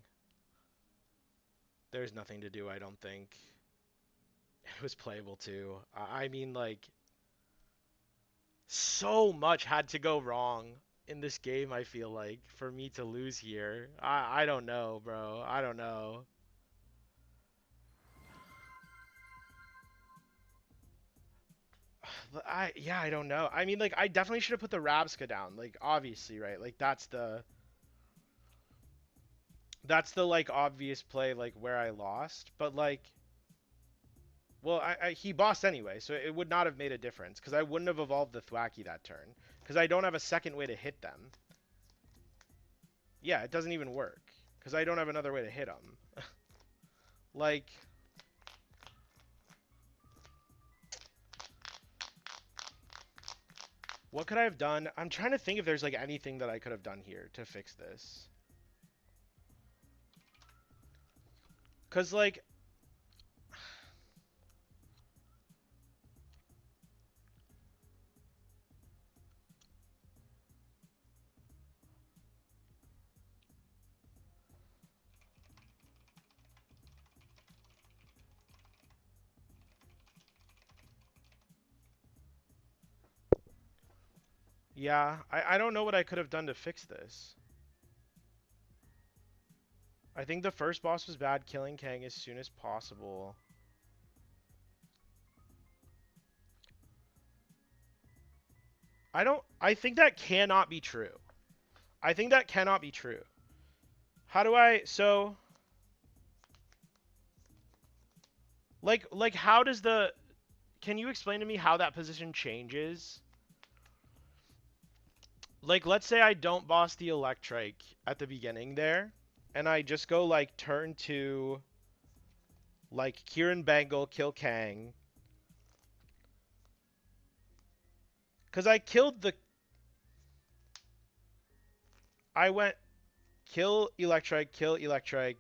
There's nothing to do. I don't think. It was playable too. I mean, like, so much had to go wrong in this game, I feel like, for me to lose here. I don't know, bro. I don't know. Yeah, I don't know. I mean, like, I definitely should have put the Rabska down. Like, obviously, right? Like, that's the like obvious play, like where I lost. But like, well, he bossed anyway, so it would not have made a difference because I wouldn't have evolved the Thwacky that turn because I don't have a second way to hit them. Yeah, it doesn't even work because I don't have another way to hit them. Like, what could I have done? I'm trying to think if there's like anything that I could have done here to fix this. Cause like, yeah, I don't know what I could have done to fix this. I think the first boss was bad, killing Kang as soon as possible. I think that cannot be true. I think that cannot be true. How do I, so, like, how does the, can you explain to me how that position changes? Like, let's say I don't boss the Electrike at the beginning there, and I just go, like, turn to, like, Kieran Bangle, kill Kang. Because I killed the, I went kill Electrike.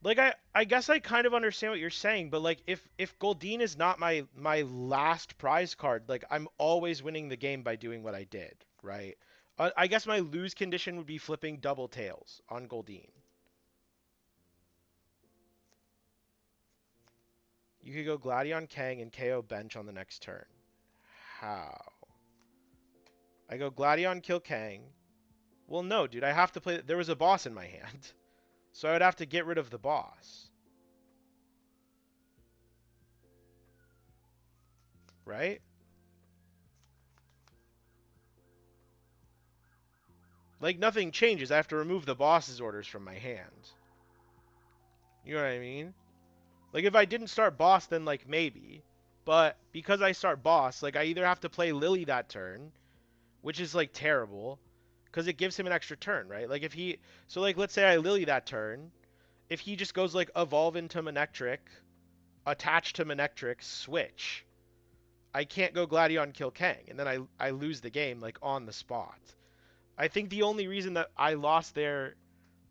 Like I guess I kind of understand what you're saying, but like if Goldeen is not my last prize card, like I'm always winning the game by doing what I did, right? I guess my lose condition would be flipping double tails on Goldeen. You could go Gladion Kang and KO bench on the next turn. How? I go Gladion kill Kang. Well, no, dude, I have to play. There was a boss in my hand, so I would have to get rid of the boss, right? Like nothing changes. I have to remove the boss's orders from my hand. You know what I mean? Like if I didn't start boss, then like maybe. But because I start boss, like I either have to play Lily that turn, which is like terrible, because it gives him an extra turn, right? Like if he, so like let's say I Lily that turn, if he just goes like evolve into Manectric, attach to Manectric, switch, I can't go Gladion kill Kang, and then I lose the game like on the spot. I think the only reason that I lost there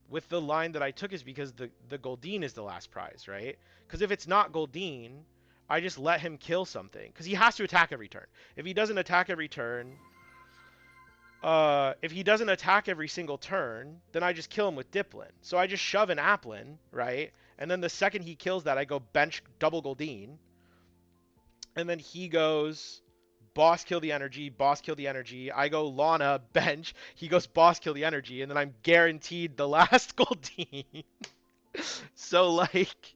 with the line that I took is because the Goldeen is the last prize, right? Because if it's not Goldeen, I just let him kill something because he has to attack every turn. If he doesn't attack every turn, if he doesn't attack every single turn, then I just kill him with Diplin. So I just shove an Applin, right? And then the second he kills that, I go bench double Goldeen, and then he goes boss kill the energy, boss kill the energy. I go Lana bench, he goes boss kill the energy, and then I'm guaranteed the last Goldeen. So like,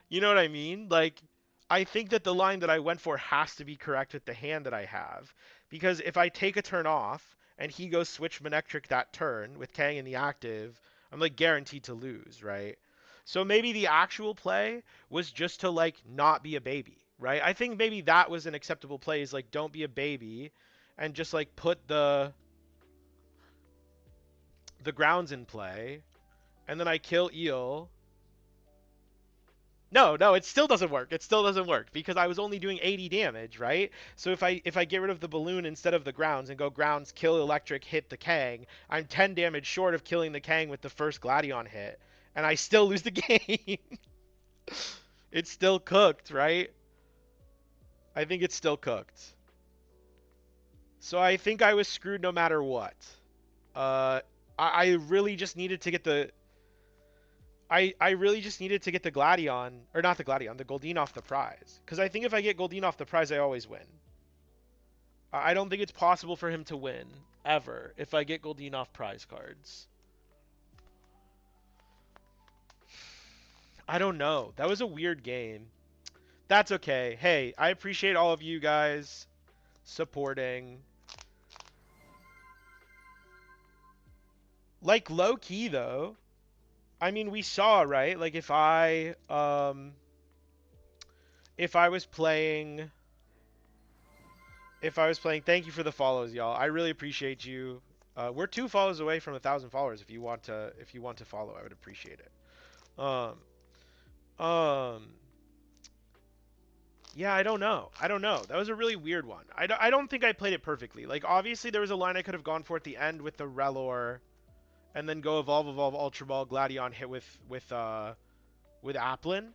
you know what I mean? Like, I think that the line that I went for has to be correct with the hand that I have. Because if I take a turn off and he goes switch Manectric that turn with Kang in the active, I'm like guaranteed to lose, right? So maybe the actual play was just to like not be a baby, right? I think maybe that was an acceptable play is like don't be a baby and just like put the grounds in play and then I kill Eel. No, no, it still doesn't work. It still doesn't work because I was only doing 80 damage, right? So if I get rid of the balloon instead of the grounds and go grounds, kill electric, hit the Kang, I'm 10 damage short of killing the Kang with the first Gladion hit, and I still lose the game. It's still cooked, right? I think it's still cooked. So I think I was screwed no matter what. Uh, I really just needed to get the I really just needed to get the Gladion, or not the Gladion, the Goldeen off the prize. Because I think if I get Goldeen off the prize, I always win. I don't think it's possible for him to win, ever, if I get Goldeen off prize cards. I don't know. That was a weird game. That's okay. Hey, I appreciate all of you guys supporting. Like, low-key, though. I mean, we saw, right? Like, if I was playing thank you for the follows, y'all. I really appreciate you. We're 2 follows away from 1,000 followers. If you want to follow, I would appreciate it. Um, um, yeah, I don't know. I don't know. That was a really weird one. I don't think I played it perfectly. Like, obviously, there was a line I could have gone for at the end with the Relor, and then go evolve, Ultra Ball, Gladion hit with Applin.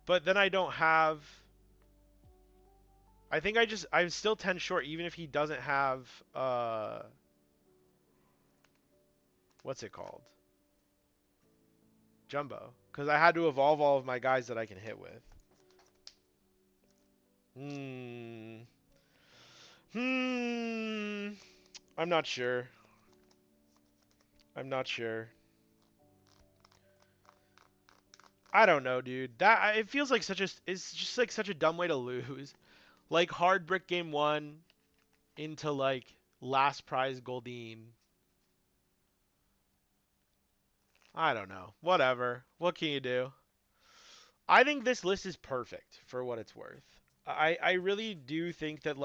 But then I don't have. I think I'm still 10 short, even if he doesn't have what's it called? Jumbo. Because I had to evolve all of my guys that I can hit with. Hmm. Hmm. I'm not sure. I'm not sure. I don't know, dude. That it feels like such a it's just like such a dumb way to lose. Like hard brick game 1 into like last prize Goldeen. I don't know. Whatever. What can you do? I think this list is perfect for what it's worth. I really do think that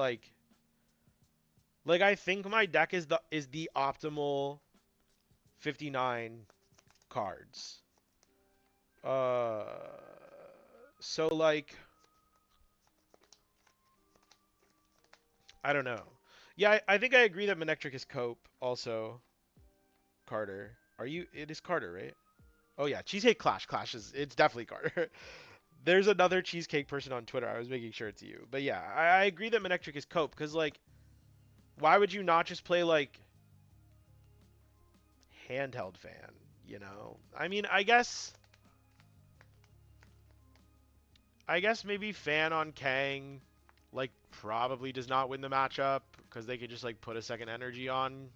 I think my deck is the optimal 59 cards. Uh so like I don't know. Yeah, I think I agree that Manectric is Cope also. Carter. Are you it is Carter, right? Oh yeah, Cheesecake Clash. Clash is it's definitely Carter. There's another cheesecake person on Twitter. I was making sure it's you. But yeah, I agree that Manectric is Cope because like why would you not just play like handheld fan, you know? I mean, I guess maybe fan on Kang like probably does not win the matchup because they could just like put a second energy on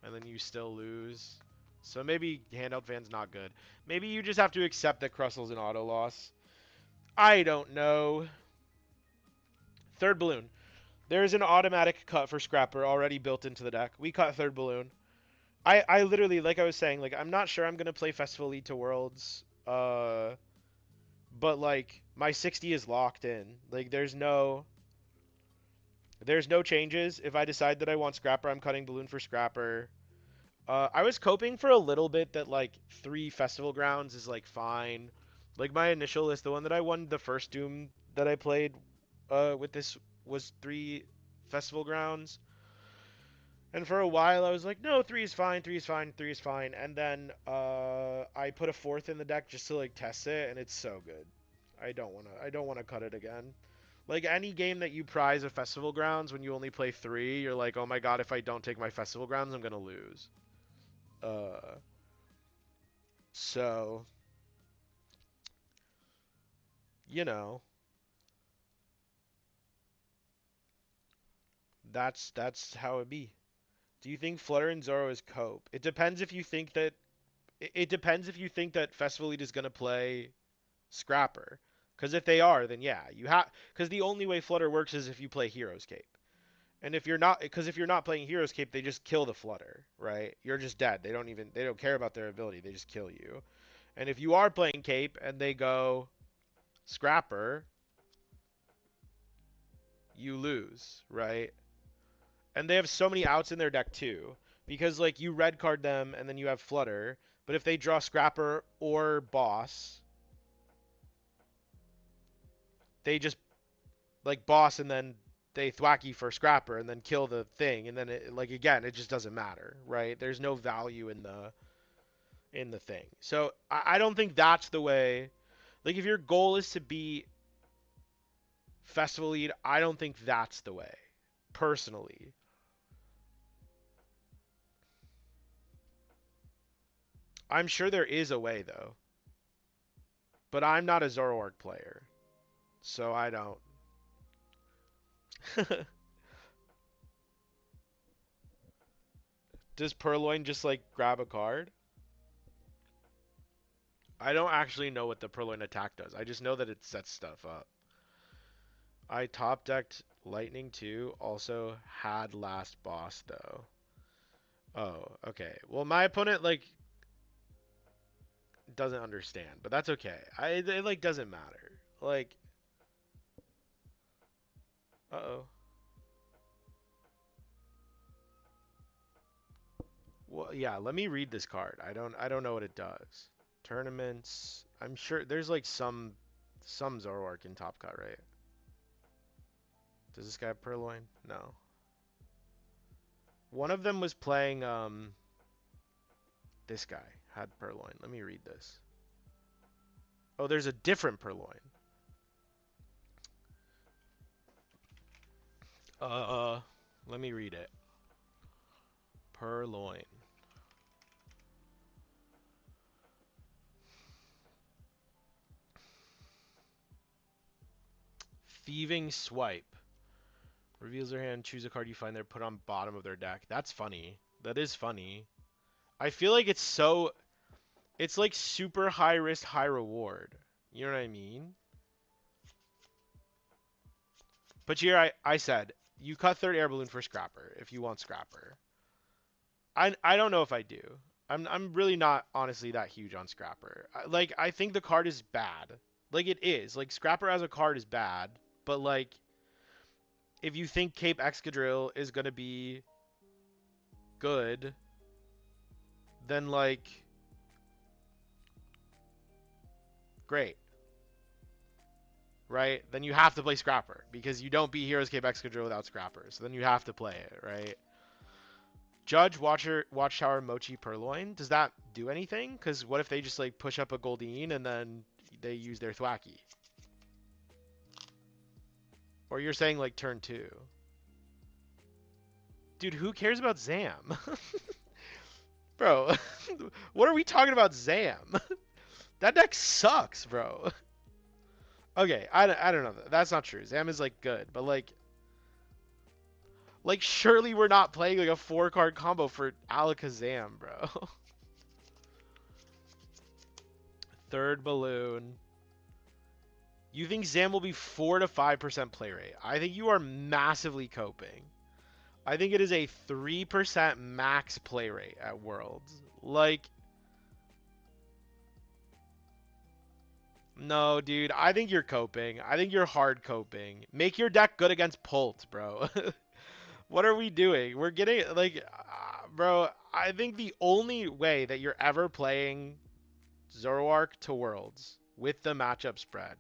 and then you still lose. So maybe handheld fan's not good. Maybe you just have to accept that Crustle's an auto loss. I don't know. Third balloon. There's an automatic cut for Scrapper already built into the deck. We cut third balloon. I literally, like I was saying, like I'm not sure I'm gonna play Festival Lead to Worlds. But like my 60 is locked in. Like there's no changes. If I decide that I want Scrapper, I'm cutting balloon for Scrapper. I was coping for a little bit that like 3 festival grounds is like fine. Like my initial list, the one that I won the first Doom that I played with this was 3 festival grounds. And for a while I was like, no, 3 is fine, 3 is fine, 3 is fine. And then I put a fourth in the deck just to like test it, and it's so good. I don't wanna cut it again. Like any game that you prize a festival grounds when you only play 3, you're like, oh my god, if I don't take my festival grounds, I'm gonna lose. Uh, so you know, that's how it be. Do you think Flutter and Zoro is cope? It depends if you think that it depends if you think that Festival Lead is gonna play Scrapper. Because if they are, then yeah, you have. Because the only way Flutter works is if you play Hero's Cape. And if you're not, because if you're not playing Hero's Cape, they just kill the Flutter, right? You're just dead. They don't care about their ability. They just kill you. And if you are playing Cape and they go Scrapper, you lose, right? And they have so many outs in their deck too, because like you red card them and then you have Flutter. But if they draw Scrapper or Boss, they just like Boss and then they thwacky for Scrapper and then kill the thing, and then like again it just doesn't matter, right? There's no value in the thing. So I don't think that's the way. Like if your goal is to be Festival Lead, I don't think that's the way. Personally, I'm sure there is a way though, but I'm not a Zoroark player, so I don't. Does Purloin just like grab a card? I don't actually know what the Purloin attack does. I just know that it sets stuff up. I top decked Lightning too. Also had last boss though. Oh, okay. Well, my opponent like doesn't understand, but that's okay. It like doesn't matter. Like, uh-oh. Well, yeah, let me read this card. I don't know what it does. Tournaments. I'm sure there's like some Zoroark in Top Cut, right? Does this guy have Purloin? No. One of them was playing this guy had Purloin. Let me read this. Oh, there's a different Purloin. Uh, let me read it. Purloin. Thieving Swipe. Reveals their hand, choose a card you find there, put on bottom of their deck. That's funny. That is funny. I feel like it's so It's like super high risk, high reward. You know what I mean? But here I said you cut third air balloon for Scrapper if you want Scrapper. I don't know if I do. I'm really not honestly that huge on Scrapper. Like I think the card is bad. Like it is. Like Scrapper as a card is bad, but like if you think Cape Excadrill is gonna be good, then like great, right? Then you have to play Scrapper because you don't beat Heroes Cape Excadrill without Scrapper. So then you have to play it, right? Judge, Watchtower, Mochi, Purloin. Does that do anything? Because what if they just like push up a Goldeen and then they use their Thwacky? Or you're saying like turn 2. Dude, who cares about Zam? Bro, what are we talking about Zam? That deck sucks, bro. Okay, I don't know. That's not true. Zam is like good, but like surely we're not playing like a 4-card combo for Alakazam, bro. Third balloon. You think Zam will be 4 to 5% play rate? I think you are massively coping. I think it is a 3% max play rate at Worlds. Like, no, dude. I think you're coping. I think you're hard coping. Make your deck good against Pult, bro. What are we doing? We're getting, like, bro, I think the only way that you're ever playing Zoroark to Worlds with the matchup spread,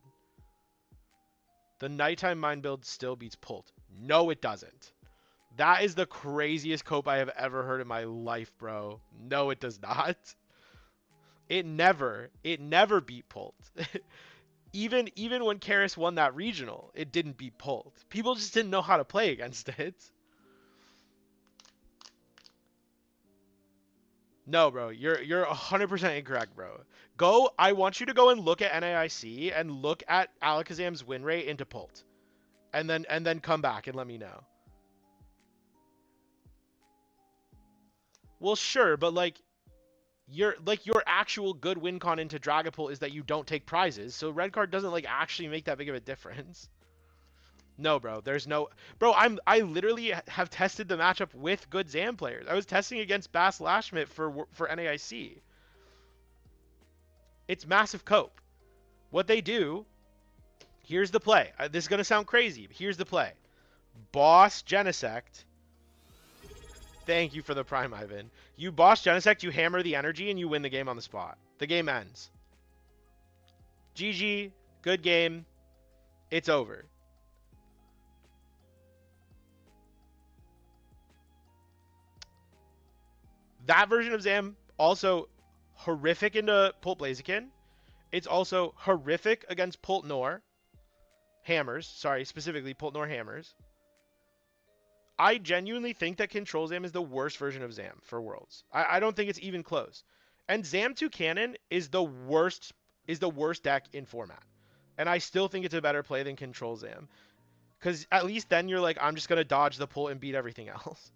the Nighttime Mind build still beats Pult. No, it doesn't. That is the craziest cope I have ever heard in my life, bro. No, it does not. It never beat Pult. Even when Karis won that regional, it didn't beat Pult. People just didn't know how to play against it. No, bro, you're 100% incorrect, bro. I want you to go and look at NAIC and look at Alakazam's win rate into Pult. And then come back and let me know. Well, sure, but your actual good win con into Dragapult is that you don't take prizes, so red card doesn't like actually make that big of a difference. No, bro, there's no bro. I literally have tested the matchup with good Zam players. I was testing against Bass Lashmit for NAIC. It's massive cope. What they do, here's the play. This is gonna sound crazy, but here's the play. Boss Genesect. Thank you for the prime, Ivan. You boss Genesect, you hammer the energy, and you win the game on the spot. The game ends. GG, good game. It's over. That version of Zam also horrific into Pult Blaziken. It's also horrific against Pult Nor. Hammers, sorry, specifically Pult Nor Hammers. I genuinely think that Control Zam is the worst version of Zam for Worlds. I don't think it's even close. And Zam 2 Cannon is the worst deck in format. And I still think it's a better play than Control Zam. Because at least then you're like, I'm just going to dodge the pull and beat everything else.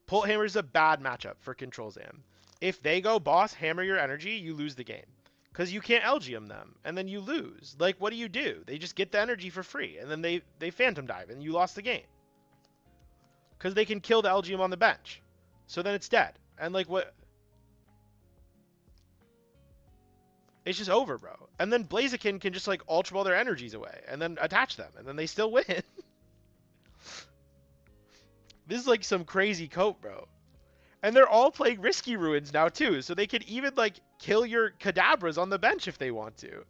Pult Hammer is a bad matchup for Control Zam. If they go boss, hammer your energy, you lose the game. Because you can't LGM them, and then you lose. Like, what do? They just get the energy for free, and then they Phantom Dive, and you lost the game. Because they can kill the LGM on the bench. So then it's dead. And, like, what? It's just over, bro. And then Blaziken can just, like, Ultra Ball their energies away, and then attach them, and then they still win. This is, like, some crazy cope, bro. And they're all playing Risky Ruins now, too, so they can even, like, kill your Kadabras on the bench if they want to.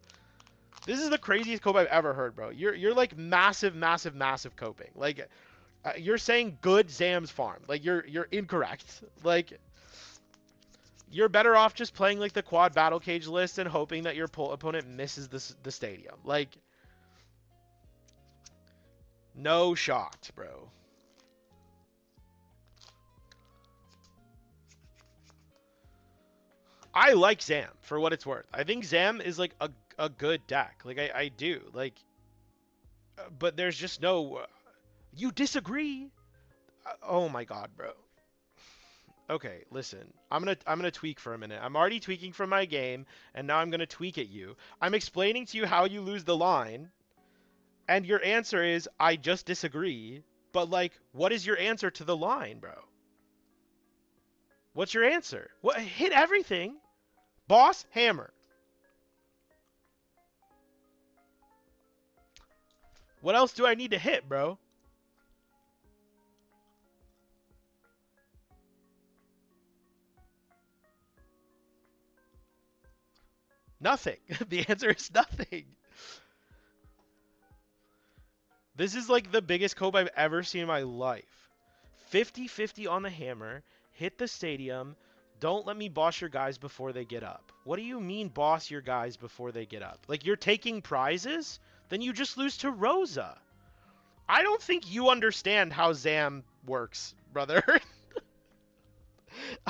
This is the craziest cope I've ever heard, bro. You're like, massive, massive, massive coping. Like, you're saying good Zam's farm. Like, you're incorrect. Like, you're better off just playing, like, the quad battle cage list and hoping that your opponent misses the stadium. Like, no shot, bro. I like Zam for what it's worth. I think Zam is like a good deck. Like I do. Like, but there's just no. You disagree? Oh my god, bro. Okay, listen. I'm gonna tweak for a minute. I'm already tweaking from my game, and now I'm gonna tweak at you. I'm explaining to you how you lose the line, and your answer is I just disagree. But like, what is your answer to the line, bro? What's your answer? What hit everything? Boss hammer. What else do I need to hit, bro? Nothing. The answer is nothing. This is like the biggest cope I've ever seen in my life. 50-50 on the hammer, hit the stadium, don't let me boss your guys before they get up. What do you mean boss your guys before they get up? Like you're taking prizes? Then you just lose to Rosa. I don't think you understand how Zam works, brother.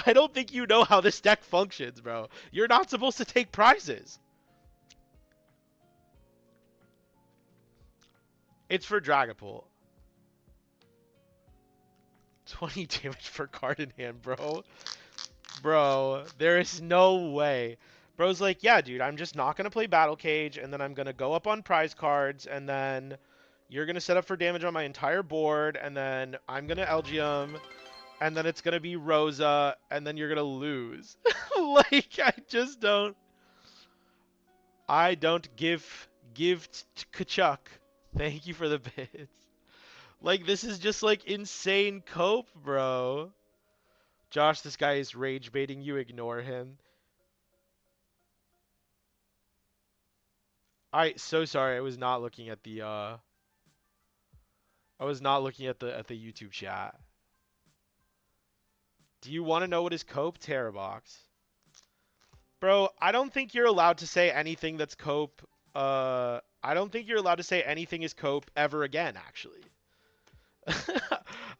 I don't think you know how this deck functions, bro. You're not supposed to take prizes. It's for Dragapult. 20 damage per card in hand, bro. Bro, there is no way. Bro's like, yeah, dude, I'm just not going to play Battle Cage, and then I'm going to go up on prize cards, and then you're going to set up for damage on my entire board, and then I'm going to Elgium, and then it's going to be Rosa, and then you're going to lose. Like, I don't give Kachuk. Thank you for the bits. Like, this is just, like, insane cope, bro. Josh, this guy is rage baiting you. Ignore him. So sorry. I was not looking at the I was not looking at the YouTube chat. Do you want to know what is cope? Terrorbox. Bro, I don't think you're allowed to say anything that's cope. I don't think you're allowed to say anything is cope ever again, actually.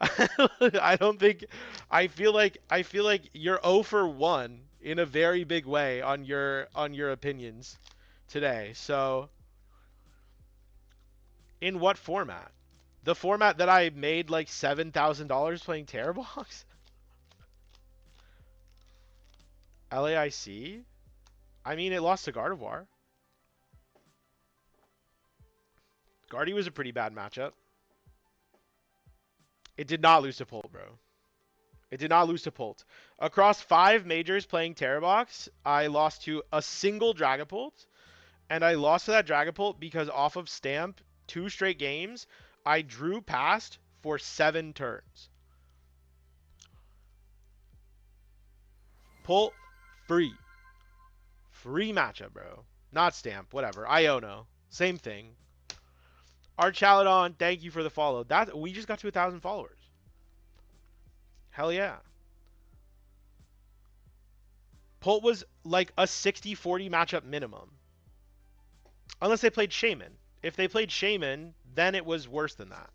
I don't think I feel like you're 0 for 1 in a very big way on your opinions today. So, in what format? The format that I made like $7,000 playing Terrorbox? LAIC? I mean, it lost to Gardevoir. Guardy was a pretty bad matchup. It did not lose to Polt, bro. It did not lose to Polt. Across 5 majors playing Terrorbox, I lost to a single Dragapult, and I lost to that Dragapult because off of Stamp, 2 straight games, I drew past for 7 turns. Polt, free. Free matchup, bro. Not Stamp, whatever. Iono, same thing. Archaladon, thank you for the follow. We just got to 1,000 followers. Hell yeah. Polt was like a 60-40 matchup minimum. Unless they played Shaman. If they played Shaman, then it was worse than that.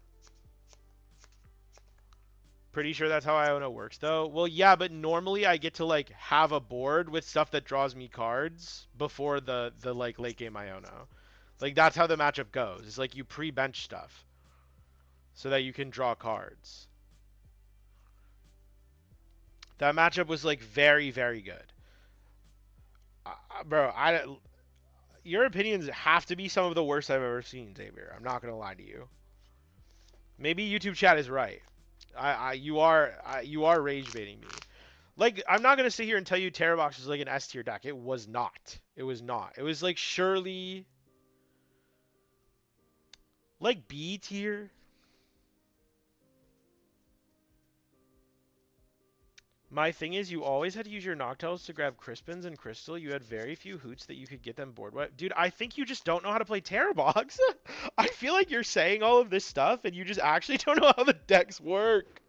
Pretty sure that's how Iono works, though. Well, yeah, but normally I get to, like, have a board with stuff that draws me cards before the like, late game Iono. Like, that's how the matchup goes. It's like you pre-bench stuff so that you can draw cards. That matchup was, like, very, very good. Bro, your opinions have to be some of the worst I've ever seen, Xavier. I'm not going to lie to you. Maybe YouTube chat is right. You are rage baiting me. Like, I'm not gonna sit here and tell you Terrorbox is like an S tier deck. It was not. It was not. It was like surely like B tier. My thing is, you always had to use your Noctows to grab Crispins and Crystal. You had very few hoots that you could get them board wet. Dude, I think you just don't know how to play Terrorbox. I feel like you're saying all of this stuff and you just actually don't know how the decks work.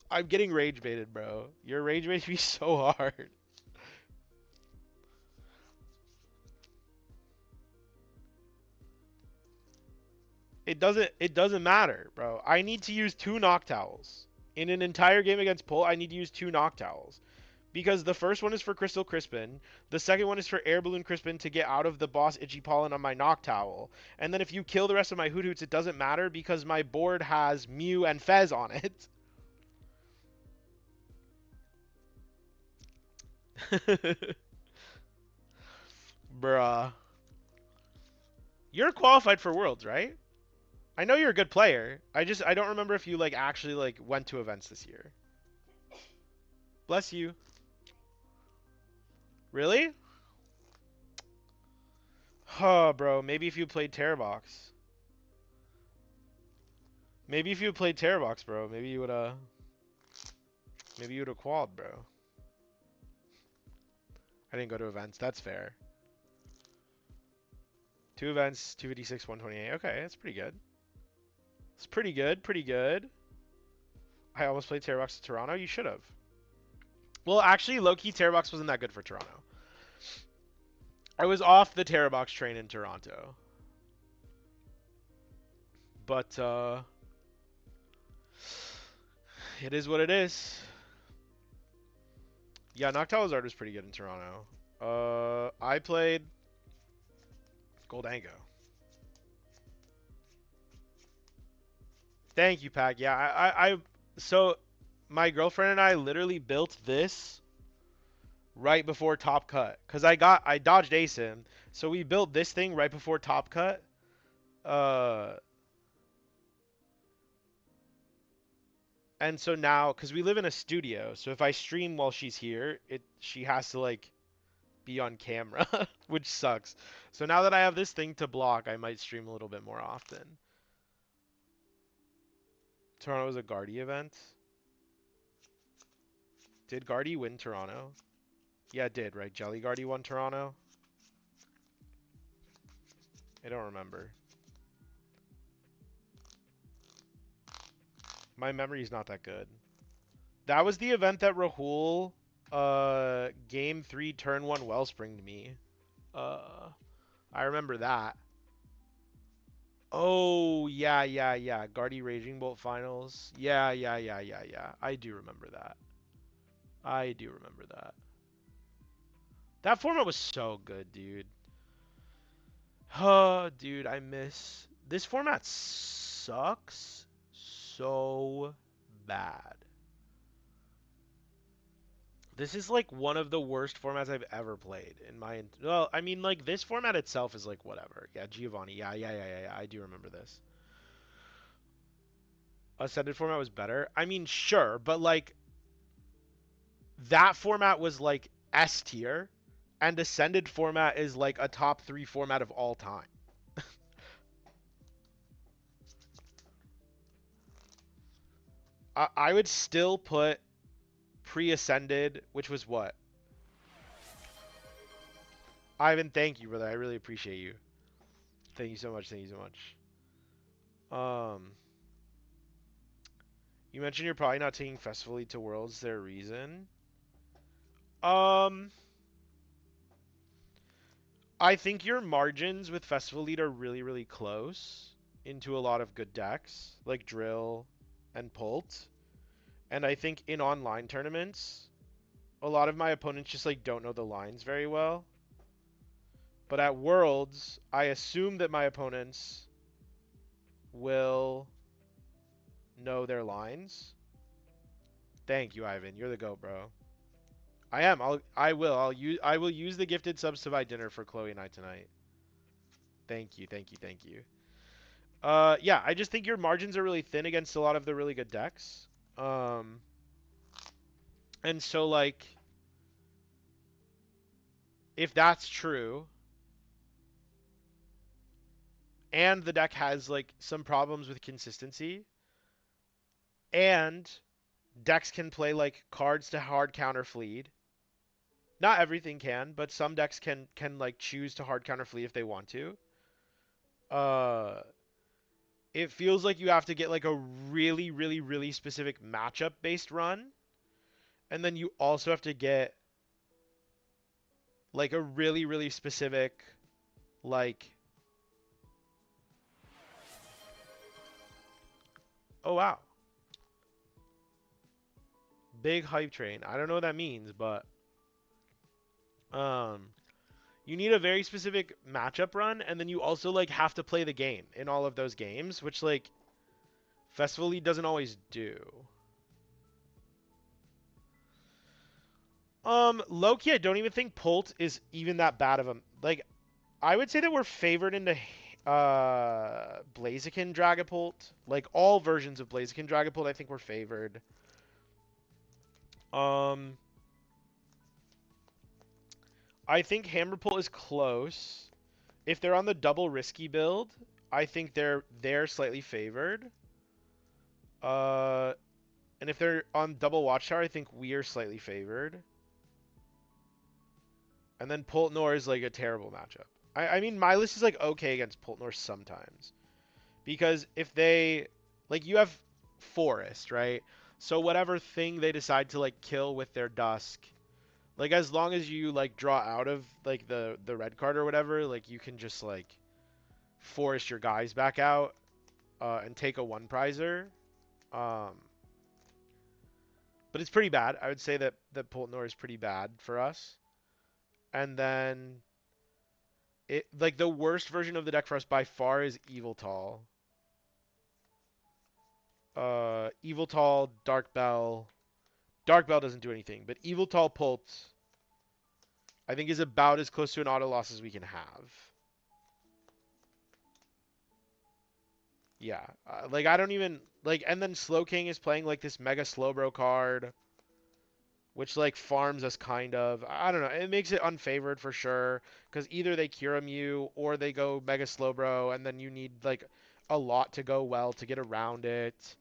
I'm getting rage baited, bro. You're rage baiting me so hard. It doesn't matter, bro. I need to use 2 Noctowls. In an entire game against Pull, I need to use 2 Noctowls. Because the first one is for Crystal Crispin, the second one is for Air Balloon Crispin to get out of the boss Itchy Pollen on my Noctowl. And then if you kill the rest of my Hoot Hoots, it doesn't matter because my board has Mew and Fez on it. Bruh. You're qualified for Worlds, right? I know you're a good player. I don't remember if you like actually like went to events this year. Bless you. Really? Huh, bro. Maybe if you played Terrorbox. Maybe if you played Terrorbox, bro. Maybe you would have qualled, bro. I didn't go to events. That's fair. 2 events, 256, 128. Okay, that's pretty good. It's pretty good. Pretty good. I almost played Terrorbox in Toronto. You should have. Well, actually, low-key Terrorbox wasn't that good for Toronto. I was off the Terrorbox train in Toronto. But, it is what it is. Yeah, Noctowl's Art was pretty good in Toronto. I played Goldango. Thank you, Pac. Yeah, so my girlfriend and I literally built this right before Top Cut, cause I dodged ASIM, so we built this thing right before Top Cut. Uh, and so now, cause we live in a studio, so if I stream while she's here, she has to like be on camera, which sucks. So now that I have this thing to block, I might stream a little bit more often. Toronto was a Guardy event. Did Guardy win Toronto? Yeah, it did, right? Jelly Guardy won Toronto? I don't remember. My memory's not that good. That was the event that Rahul game 3 turn 1 Wellspringed me. I remember that. Oh, yeah, yeah, yeah. Guardy Raging Bolt finals. Yeah, yeah, yeah, yeah, yeah. I do remember that. I do remember that. That format was so good, dude. Oh, dude, I miss. This format sucks so bad. This is like one of the worst formats I've ever played in my. Well, I mean, like this format itself is like whatever. Yeah, Giovanni. Yeah, yeah, yeah, yeah, yeah. I do remember this. Ascended format was better. I mean, sure, but like that format was like S tier, and Ascended format is like a top 3 format of all time. I would still put pre-Ascended, which was what? Ivan, thank you, brother. I really appreciate you. Thank you so much. Thank you so much. Um, you mentioned you're probably not taking Festival Lead to Worlds. Is there a reason? Um, I think your margins with Festival Lead are really, really close into a lot of good decks, like Drill and Pult. And I think in online tournaments, a lot of my opponents just like don't know the lines very well. But at Worlds, I assume that my opponents will know their lines. Thank you, Ivan. You're the GOAT, bro. I am. I will use the gifted subs to buy dinner for Chloe and I tonight. Thank you, thank you, thank you. Yeah, I just think your margins are really thin against a lot of the really good decks. Um, and so like, if that's true, and the deck has like some problems with consistency, and decks can play like cards to hard counter Fleed. Not everything can, but some decks can like choose to hard counter Fleed if they want to. Uh, it feels like you have to get like a really, really, really specific matchup based run. And then you also have to get like a really, really specific, like, oh wow, big hype train. I don't know what that means, but um, you need a very specific matchup run, and then you also like have to play the game in all of those games, which like Festival League doesn't always do. Low-key, I don't even think Pult is even that bad of a like. I would say that we're favored into Blaziken Dragapult. Like all versions of Blaziken Dragapult, I think we're favored. Um, I think Hammerpult is close. If they're on the double risky build, I think they're slightly favored. Uh, and if they're on double Watchtower, I think we are slightly favored. And then Pultnor is like a terrible matchup. I mean, my list is like okay against Pultnor sometimes. Because if they, like, you have Forest, right? So whatever thing they decide to like kill with their Dusk, like as long as you like draw out of like the red card or whatever, like you can just like force your guys back out and take a one prizer. Um, but it's pretty bad. I would say that Poltnor is pretty bad for us. And then it like the worst version of the deck for us by far is Evil Tall. Evil Tall, Dark Bell. Dark Bell doesn't do anything, but Evil Tall Pult I think is about as close to an auto loss as we can have. Yeah, like I don't even like, and then Slow King is playing like this mega Slowbro card, which like farms us kind of. I don't know. It makes it unfavored for sure because either they Cure you or they go mega Slowbro, and then you need like a lot to go well to get around it.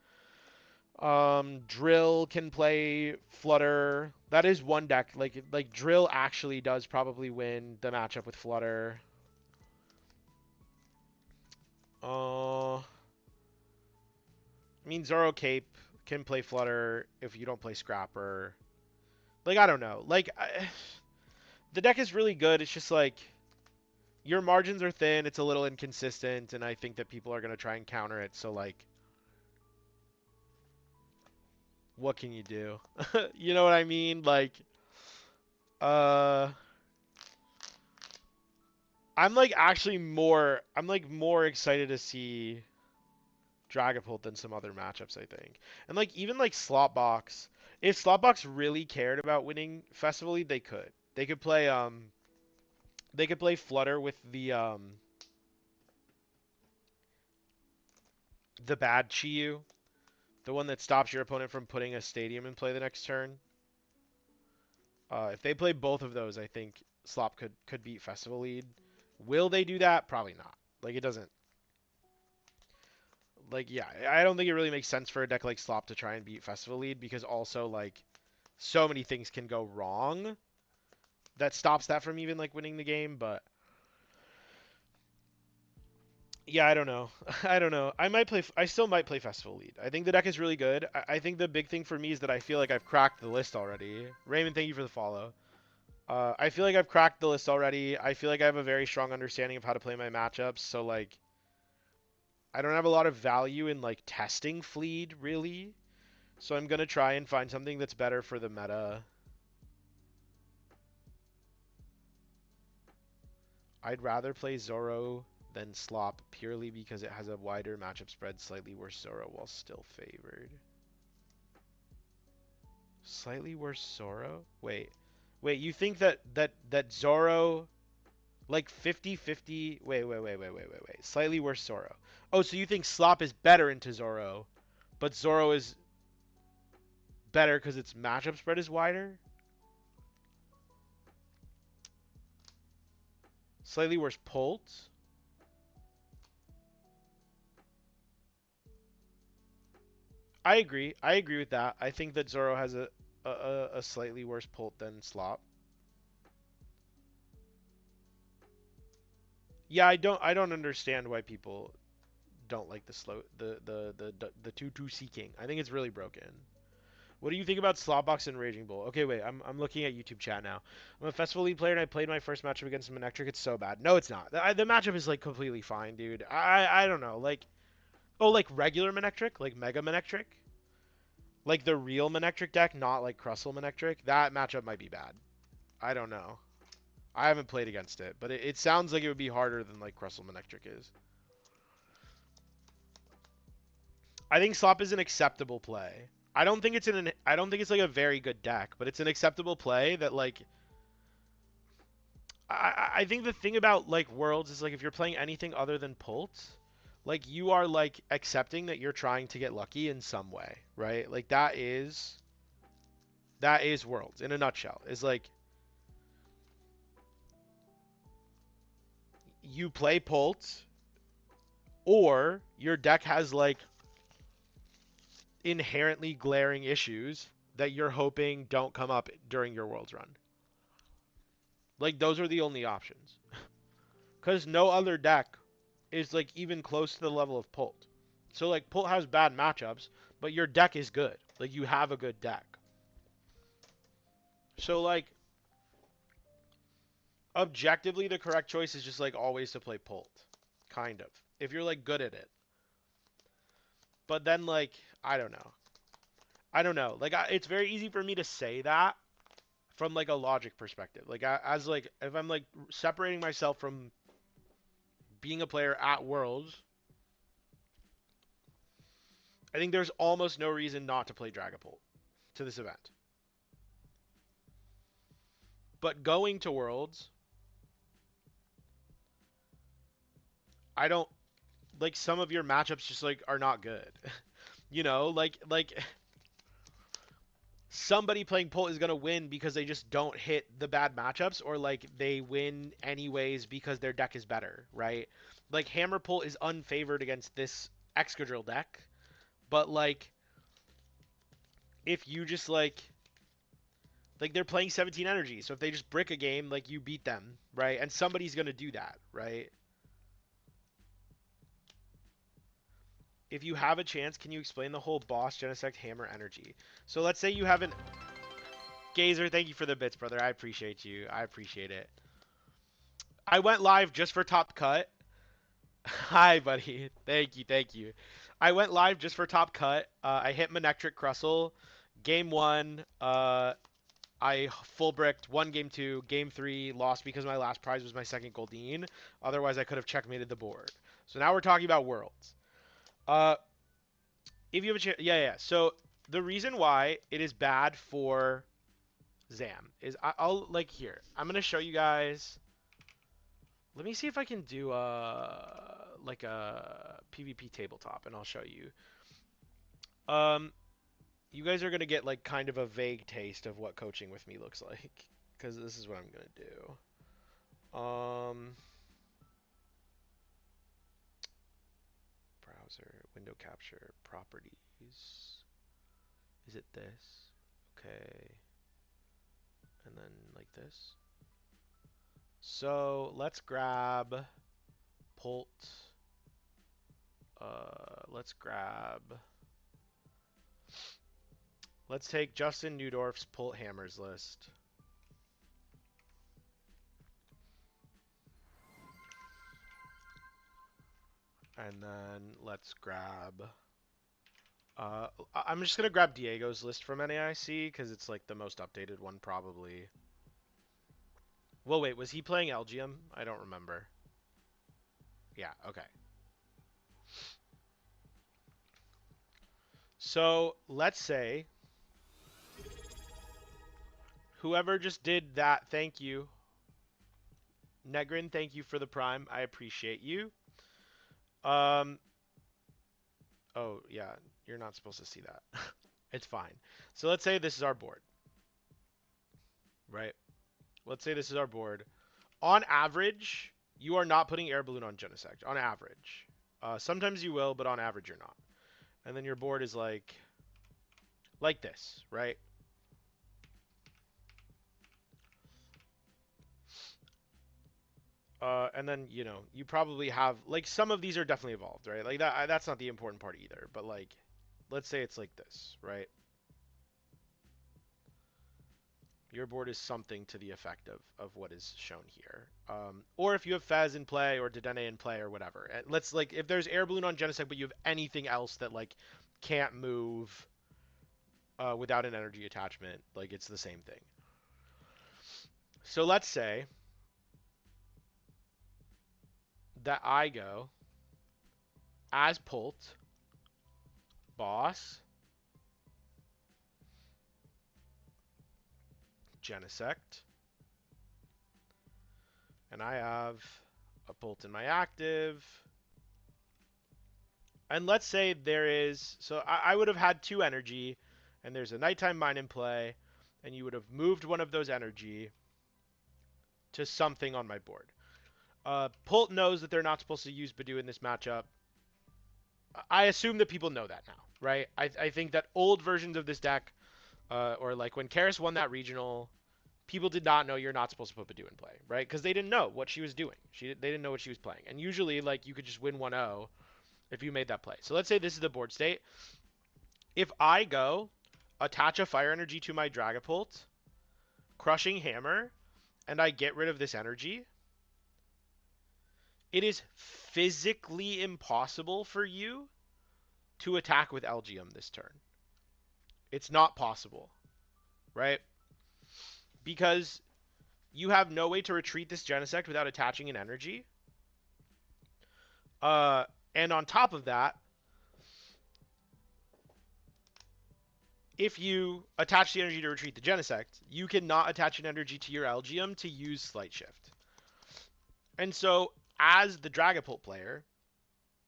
Drill can play Flutter. That is one deck. Like Drill actually does probably win the matchup with Flutter. I mean Zoro Cape can play Flutter if you don't play Scrapper. Like I don't know. The deck is really good. It's just like your margins are thin. It's a little inconsistent, and I think that people are gonna try and counter it. So like, what can you do? You know what I mean? Like, uh, I'm like actually more. I'm like more excited to see Dragapult than some other matchups. I think, and like even like Slotbox. If Slotbox really cared about winning Festival League, they could. They could play They could play Flutter with the bad Chiyu, the one that stops your opponent from putting a stadium in play the next turn. If they play both of those, I think Slop could beat Festival Lead. Will they do that? Probably not. Like it doesn't. Like yeah, I don't think it really makes sense for a deck like Slop to try and beat Festival Lead because also like so many things can go wrong that stops that from even like winning the game. But yeah, I don't know. I don't know. I might play. I still might play Festival Lead. I think the deck is really good. I think the big thing for me is that I feel like I've cracked the list already. Raymond, thank you for the follow. I feel like I've cracked the list already. I feel like I have a very strong understanding of how to play my matchups. So like, I don't have a lot of value in like testing Fleed really. So I'm gonna try and find something that's better for the meta. I'd rather play Zoro than Slop purely because it has a wider matchup spread, slightly worse Zoro while still favored. Slightly worse Zoro? Wait, you think that Zoro like 50-50. Wait. Slightly worse Zoro. Oh, so you think Slop is better into Zoro, but Zoro is better because its matchup spread is wider? Slightly worse Pult? I agree. I agree with that. I think that Zoro has a slightly worse Pult than Slop. Yeah, I don't understand why people don't like the slow the 2-2 seeking. I think it's really broken. What do you think about Slotbox and Raging Bull? Okay, wait, I'm looking at YouTube chat now. I'm a Festival League player and I played my first matchup against Manectric. It's so bad. No, it's not. The matchup is like completely fine, dude. I don't know. Like, oh, like regular Manectric? Like Mega Manectric? Like the real Manectric deck, not like Crustle Manectric? That matchup might be bad. I don't know. I haven't played against it, but it sounds like it would be harder than like Crustle Manectric is. I think Slop is an acceptable play. I don't think it's like a very good deck, but it's an acceptable play that like I think the thing about like Worlds is like if you're playing anything other than Pult, like you are like accepting that you're trying to get lucky in some way, right? Like that is Worlds in a nutshell. Is like you play Pult or your deck has like inherently glaring issues that you're hoping don't come up during your Worlds run. Like those are the only options. Cuz no other deck is like even close to the level of Pult. So like Pult has bad matchups, but your deck is good. Like you have a good deck. So like objectively the correct choice is just like always to play Pult. Kind of. If you're like good at it. But then like I don't know. I don't know. Like it's very easy for me to say that from like a logic perspective. Like as like if I'm like separating myself from being a player at Worlds, I think there's almost no reason not to play Dragapult to this event. But going to Worlds, I don't like some of your matchups just like are not good. You know, like somebody playing Pult is gonna win because they just don't hit the bad matchups, or like they win anyways because their deck is better, right? Like Hammer Pult is unfavored against this Excadrill deck, but like if you just like they're playing 17 energy, so if they just brick a game, like you beat them, right? And somebody's gonna do that, right? If you have a chance, can you explain the whole boss Genesect Hammer energy? So let's say you have an Gazer, thank you for the bits, brother. I appreciate you. I appreciate it. I went live just for Top Cut. Hi, buddy. Thank you, thank you. I went live just for Top Cut. I hit Manectric Crustle. Game one, I full bricked, won game two. Game three, lost because my last prize was my second Goldeen. Otherwise, I could have checkmated the board. So now we're talking about Worlds. Uh, if you have a chance, yeah. So the reason why it is bad for Zam is I'll like here. I'm gonna show you guys. Let me see if I can do like a PvP tabletop, and I'll show you. Um, you guys are gonna get like kind of a vague taste of what coaching with me looks like, because this is what I'm gonna do. Browser, window capture, properties. Is it this? Okay, and then like this. So let's grab Pult. Let's grab. Let's take Justin Newdorf's Pult Hammers list. And then let's grab. I'm just gonna grab Diego's list from NAIC because it's like the most updated one probably. Well, wait, was he playing Elgium? I don't remember. Yeah, okay. So let's say whoever just did that, thank you. Negrin, thank you for the prime. I appreciate you. Um, oh, yeah, you're not supposed to see that. It's fine. So let's say this is our board, right? Let's say this is our board. On average, you are not putting Air Balloon on Genesect. On average. Sometimes you will, but on average you're not. And then your board is like this, right? And then, you know, you probably have, like, some of these are definitely evolved, right? Like, that's not the important part either. But, like, let's say it's like this, right? Your board is something to the effect of what is shown here. Or if you have Fez in play or Dedenne in play or whatever. And let's, like, if there's Air Balloon on Genesect, but you have anything else that, like, can't move without an energy attachment, like, it's the same thing. So let's say that I go as Pult, boss, Genesect. And I have a Bolt in my active. And let's say there is... So I would have had 2 energy, and there's a Nighttime Mine in play, and you would have moved one of those energy to something on my board. Pult knows that they're not supposed to use Badoo in this matchup. I assume that people know that now, right? I think that old versions of this deck, or like when Karis won that regional, people did not know you're not supposed to put Badoo in play, right? Because they didn't know what she was doing. They didn't know what she was playing. And usually, like, you could just win 1-0 if you made that play. So let's say this is the board state. If I go, attach a fire energy to my Dragapult, crushing hammer, and I get rid of this energy, it is physically impossible for you to attack with Elgium this turn. It's not possible, right? Because you have no way to retreat this Genesect without attaching an energy. And on top of that, if you attach the energy to retreat the Genesect, you cannot attach an energy to your Elgium to use Slight Shift. And so, as the Dragapult player,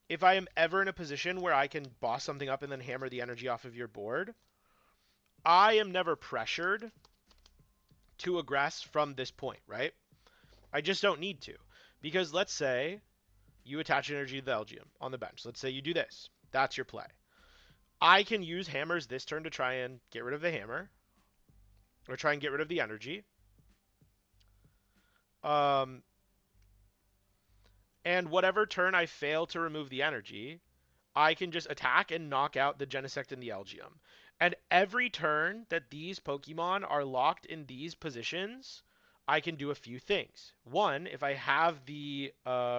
if I am ever in a position where I can boss something up and then hammer the energy off of your board, I am never pressured to aggress from this point, right? I just don't need to. Because let's say you attach energy to the Elgium on the bench. Let's say you do this. That's your play. I can use hammers this turn to try and get rid of the hammer. Or try and get rid of the energy. And whatever turn I fail to remove the energy, I can just attack and knock out the Genesect and the Elgium. And every turn that these Pokemon are locked in these positions, I can do a few things. One, if I have the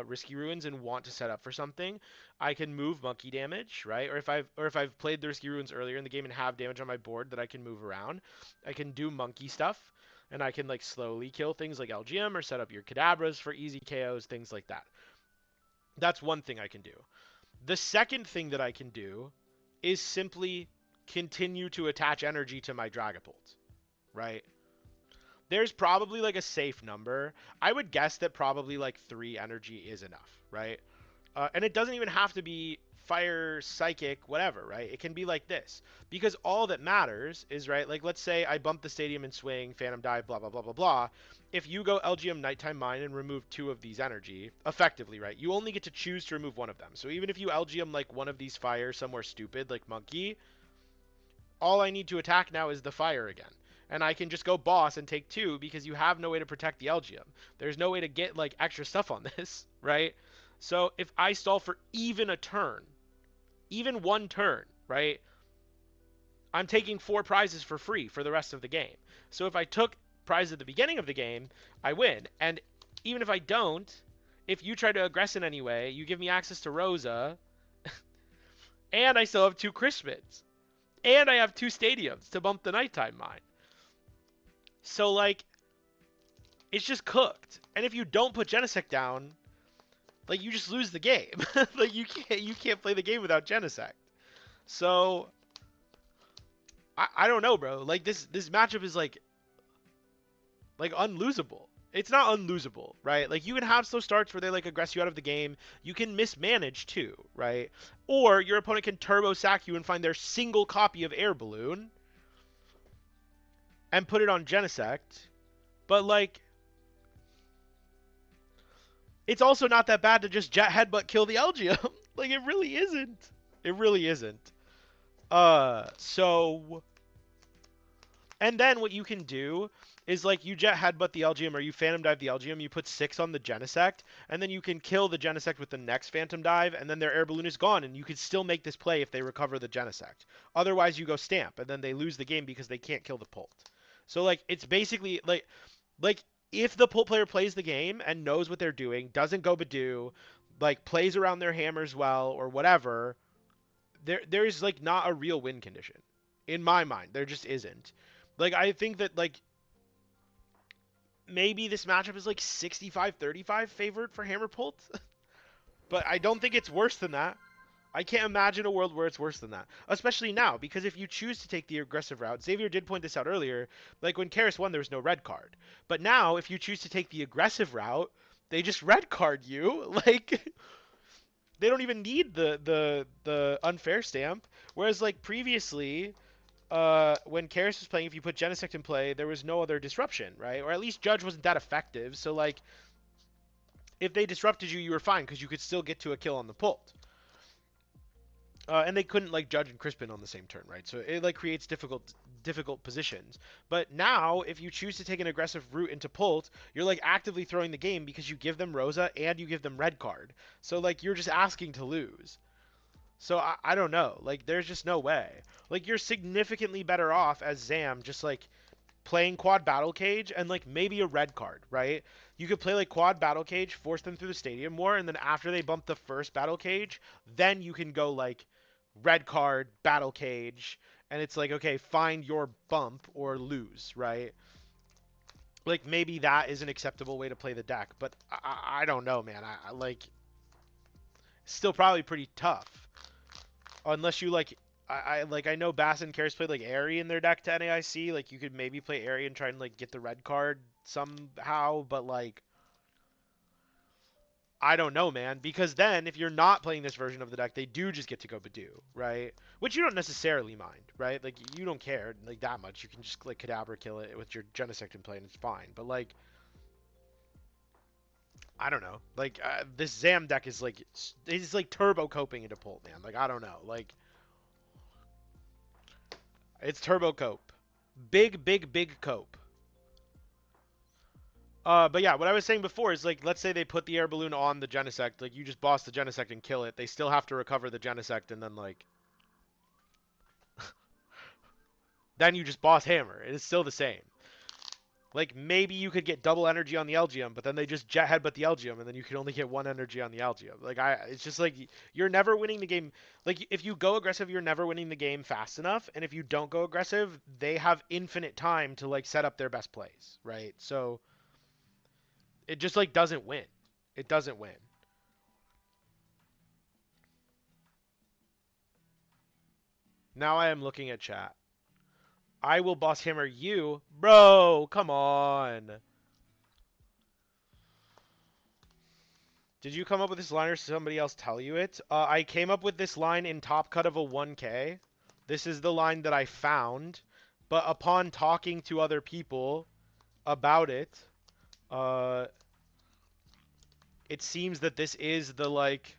Risky Ruins and want to set up for something, I can move monkey damage, right? Or if I've played the Risky Ruins earlier in the game and have damage on my board that I can move around, I can do monkey stuff, and I can like slowly kill things like Elgium or set up your Kadabras for easy KOs, things like that. That's one thing I can do. The second thing that I can do is simply continue to attach energy to my Dragapult, right? There's probably like a safe number. I would guess that probably like 3 energy is enough, right? And it doesn't even have to be fire, psychic, whatever, right? It can be like this. Because all that matters is, right, like let's say I bump the stadium and swing, phantom dive, blah, blah, blah, blah, blah. If you go LGM Nighttime Mine and remove 2 of these energy, effectively, right, you only get to choose to remove one of them. So even if you LGM like one of these fire somewhere stupid, like Monkey, all I need to attack now is the fire again. And I can just go boss and take 2 because you have no way to protect the Elgium. There's no way to get like extra stuff on this, right? So if I stall for even a turn, even 1 turn, right, I'm taking 4 prizes for free for the rest of the game. So if I took prize at the beginning of the game, I win. And even if I don't, if you try to aggress in any way, you give me access to Rosa, and I still have 2 Crispins. And I have 2 stadiums to bump the Nighttime Mine. So, like, it's just cooked. And if you don't put Genesect down, like, you just lose the game. Like, you can't play the game without Genesect. So, I don't know, bro. Like, this matchup is, like unlosable. It's not unlosable, right? Like, you can have slow starts where they, like, aggress you out of the game. You can mismanage, too, right? Or your opponent can turbo sack you and find their single copy of Air Balloon and put it on Genesect. But, like, it's also not that bad to just Jet Headbutt kill the Elgium. Like, it really isn't. It really isn't. So... And then what you can do is, like, you Jet Headbutt the Elgium or you Phantom Dive the Elgium, you put 6 on the Genesect, and then you can kill the Genesect with the next Phantom Dive, and then their Air Balloon is gone, and you can still make this play if they recover the Genesect. Otherwise, you go Stamp, and then they lose the game because they can't kill the Pult. So, like, it's basically, like if the Pult player plays the game and knows what they're doing, doesn't go Badoo, like, plays around their hammers well, or whatever, there's, like, not a real win condition. In my mind, there just isn't. Like, I think that, like, maybe this matchup is, like, 65-35 favored for Hammer Pult. But I don't think it's worse than that. I can't imagine a world where it's worse than that. Especially now, because if you choose to take the aggressive route, Xavier did point this out earlier, like when Karis won, there was no red card. But now, if you choose to take the aggressive route, they just red card you. Like, they don't even need the unfair stamp. Whereas, like, previously, when Karis was playing, if you put Genesect in play, there was no other disruption, right? Or at least Judge wasn't that effective. So, like, if they disrupted you, you were fine because you could still get to a kill on the Pult. And they couldn't like Judge and Crispin on the same turn, right? So it like creates difficult positions. But now, if you choose to take an aggressive route into Pult, you're like actively throwing the game because you give them Rosa and you give them red card. So like you're just asking to lose. So I don't know. Like there's just no way. Like you're significantly better off as Zam just like playing quad battle cage and like maybe a red card, right? You could play like quad battle cage, force them through the stadium war, and then after they bump the first battle cage, then you can go like red card, battle cage, and it's like, okay, find your bump or lose, right? Like maybe that is an acceptable way to play the deck, but I don't know, man. I like still probably pretty tough unless you like. I know Bass and Karis played like Airy in their deck to NAIC. Like you could maybe play Airy and try and like get the red card somehow, but like I don't know, man. Because then if you're not playing this version of the deck, they do just get to go Badu, right? Which you don't necessarily mind, right? Like you don't care like that much. You can just like Kadabra kill it with your Genesect in play and it's fine. But like I don't know. Like this Zam deck is like it's like turbo coping into Pult, man. Like I don't know. Like it's turbo cope. Big cope. But yeah, what I was saying before is like, let's say they put the air balloon on the Genesect, like you just boss the Genesect and kill it. They still have to recover the Genesect, and then like, then you just boss hammer. It is still the same. Like maybe you could get double energy on the Elgium, but then they just jet headbutt the Elgium, and then you can only get one energy on the Elgium. Like it's just like you're never winning the game. Like if you go aggressive, you're never winning the game fast enough, and if you don't go aggressive, they have infinite time to like set up their best plays, right? So it just like doesn't win. It doesn't win. Now I am looking at chat. I will boss hammer you. Bro, come on. Did you come up with this line or somebody else tell you it? I came up with this line in Top Cut of a 1K. This is the line that I found. But upon talking to other people about it, uh, it seems that this is the like...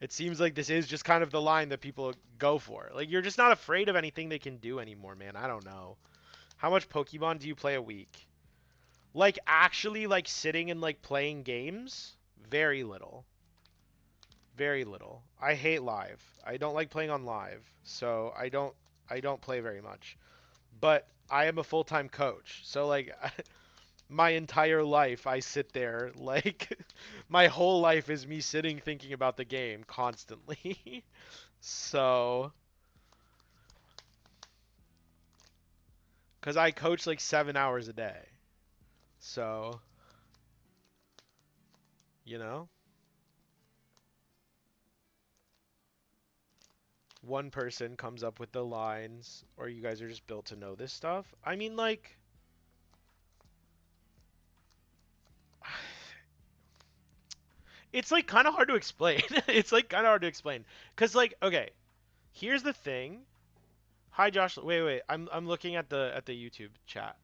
it seems like this is just kind of the line that people go for. Like, you're just not afraid of anything they can do anymore, man. I don't know. How much Pokemon do you play a week? Like actually like sitting and like playing games? Very little. Very little. I hate live. I don't like playing on live. So I don't play very much. But I am a full-time coach. So like my entire life I sit there like my whole life is me sitting thinking about the game constantly. So cuz I coach like 7 hours a day. So, you know, one person comes up with the lines, or you guys are just built to know this stuff. I mean, like, it's like kind of hard to explain. It's like kind of hard to explain, cause like, okay, here's the thing. Hi, Josh. Wait. I'm looking at the YouTube chat.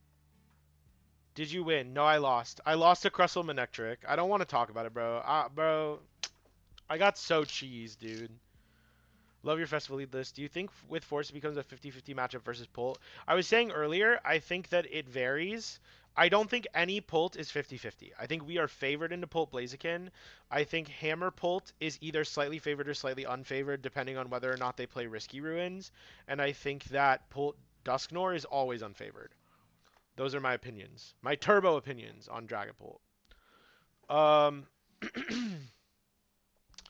Did you win? No, I lost. I lost to Crustle Manectric. I don't want to talk about it, bro. Bro, I got so cheesed, dude. Love your festival lead list. Do you think with Force it becomes a 50-50 matchup versus Pult? I was saying earlier, I think that it varies. I don't think any Pult is 50-50. I think we are favored into Pult Blaziken. I think Hammer Pult is either slightly favored or slightly unfavored, depending on whether or not they play Risky Ruins. And I think that Pult Dusknor is always unfavored. Those are my opinions. My turbo opinions on Dragapult. Um...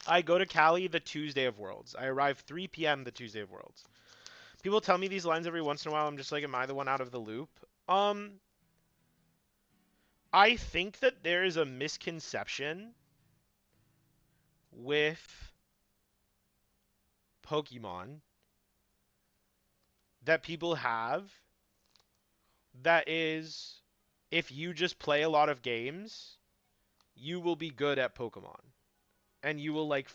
I go to Cali the Tuesday of Worlds. I arrive 3 p.m. the Tuesday of Worlds. People tell me these lines every once in a while. I'm just like, am I the one out of the loop? I think that there is a misconception with Pokemon that people have that is, if you just play a lot of games, you will be good at Pokemon, and you will like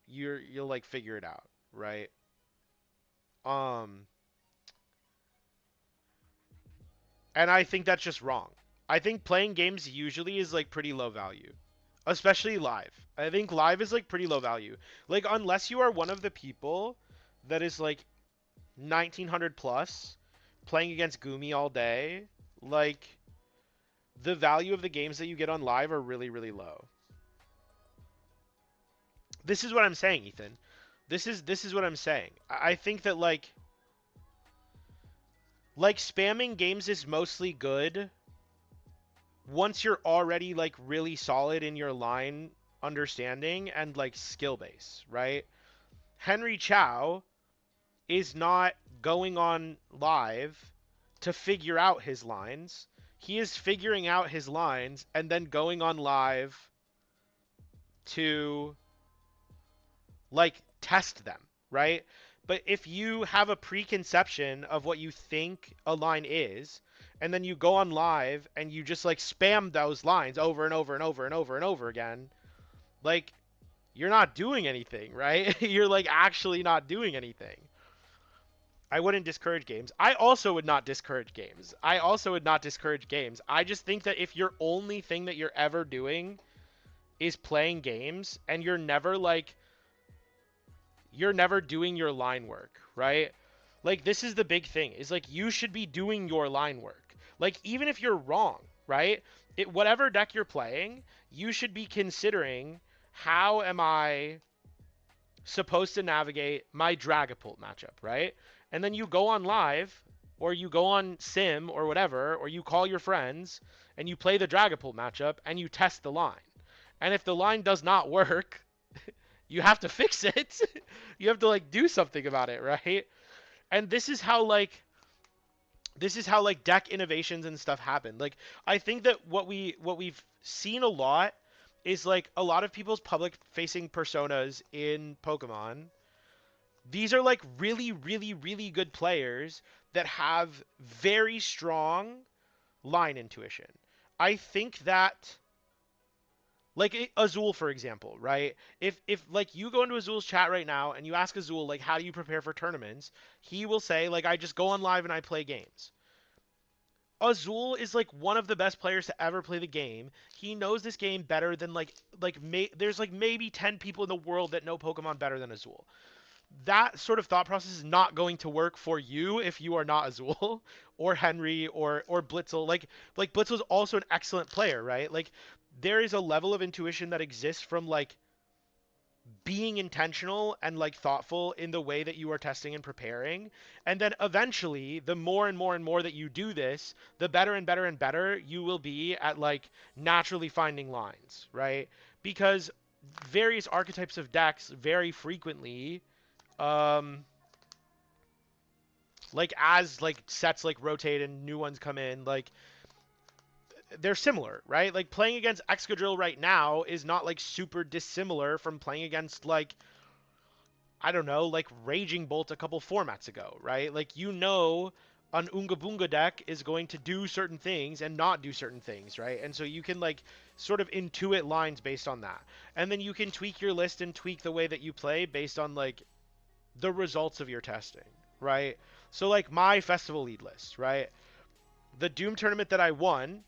you'll like figure it out, right? Um, and I think that's just wrong. I think playing games usually is like pretty low value, especially live. I think live is like pretty low value. Like unless you are one of the people that is like 1900 plus playing against Gumi all day, like the value of the games that you get on live are really really low. This is what I'm saying, Ethan. This is what I'm saying. I think that like spamming games is mostly good once you're already like really solid in your line understanding and like skill base, right? Henry Chow is not going on live to figure out his lines. He is figuring out his lines and then going on live to like test them, right? But if you have a preconception of what you think a line is, and then you go on live and you just like spam those lines over and over and over and over and over again, like you're not doing anything, right? You're like actually not doing anything. I wouldn't discourage games. I also would not discourage games. I also would not discourage games. I just think that if your only thing that you're ever doing is playing games and you're never doing your line work, right? Like this is the big thing. Is like you should be doing your line work. Like even if you're wrong, right? Whatever deck you're playing, you should be considering how am I supposed to navigate my Dragapult matchup, right? And then you go on live or you go on sim or whatever, or you call your friends and you play the Dragapult matchup and you test the line. And if the line does not work, you have to fix it. You have to like do something about it, right? And this is how deck innovations and stuff happen. Like I think that what we've seen a lot is like a lot of people's public facing personas in Pokemon. These are like really really really good players that have very strong line intuition. I think that like Azul, for example, right? If like you go into Azul's chat right now and you ask Azul like how do you prepare for tournaments, he will say like I just go on live and I play games. Azul is like one of the best players to ever play the game. He knows this game better than there's like maybe 10 people in the world that know Pokemon better than Azul. That sort of thought process is not going to work for you if you are not Azul or Henry or Blitzel. Like Blitzel is also an excellent player, right? Like there is a level of intuition that exists from like being intentional and like thoughtful in the way that you are testing and preparing. And then eventually, the more and more and more that you do this, the better and better and better you will be at like naturally finding lines, right? Because various archetypes of decks very frequently like as like sets like rotate and new ones come in, like they're similar, right? Like playing against Excadrill right now is not like super dissimilar from playing against like I don't know, like Raging Bolt a couple formats ago, right? Like an Unga Boonga deck is going to do certain things and not do certain things, right? And so you can like sort of intuit lines based on that. And then you can tweak your list and tweak the way that you play based on like the results of your testing, right? So like my festival lead list, right? The Doom tournament that I won,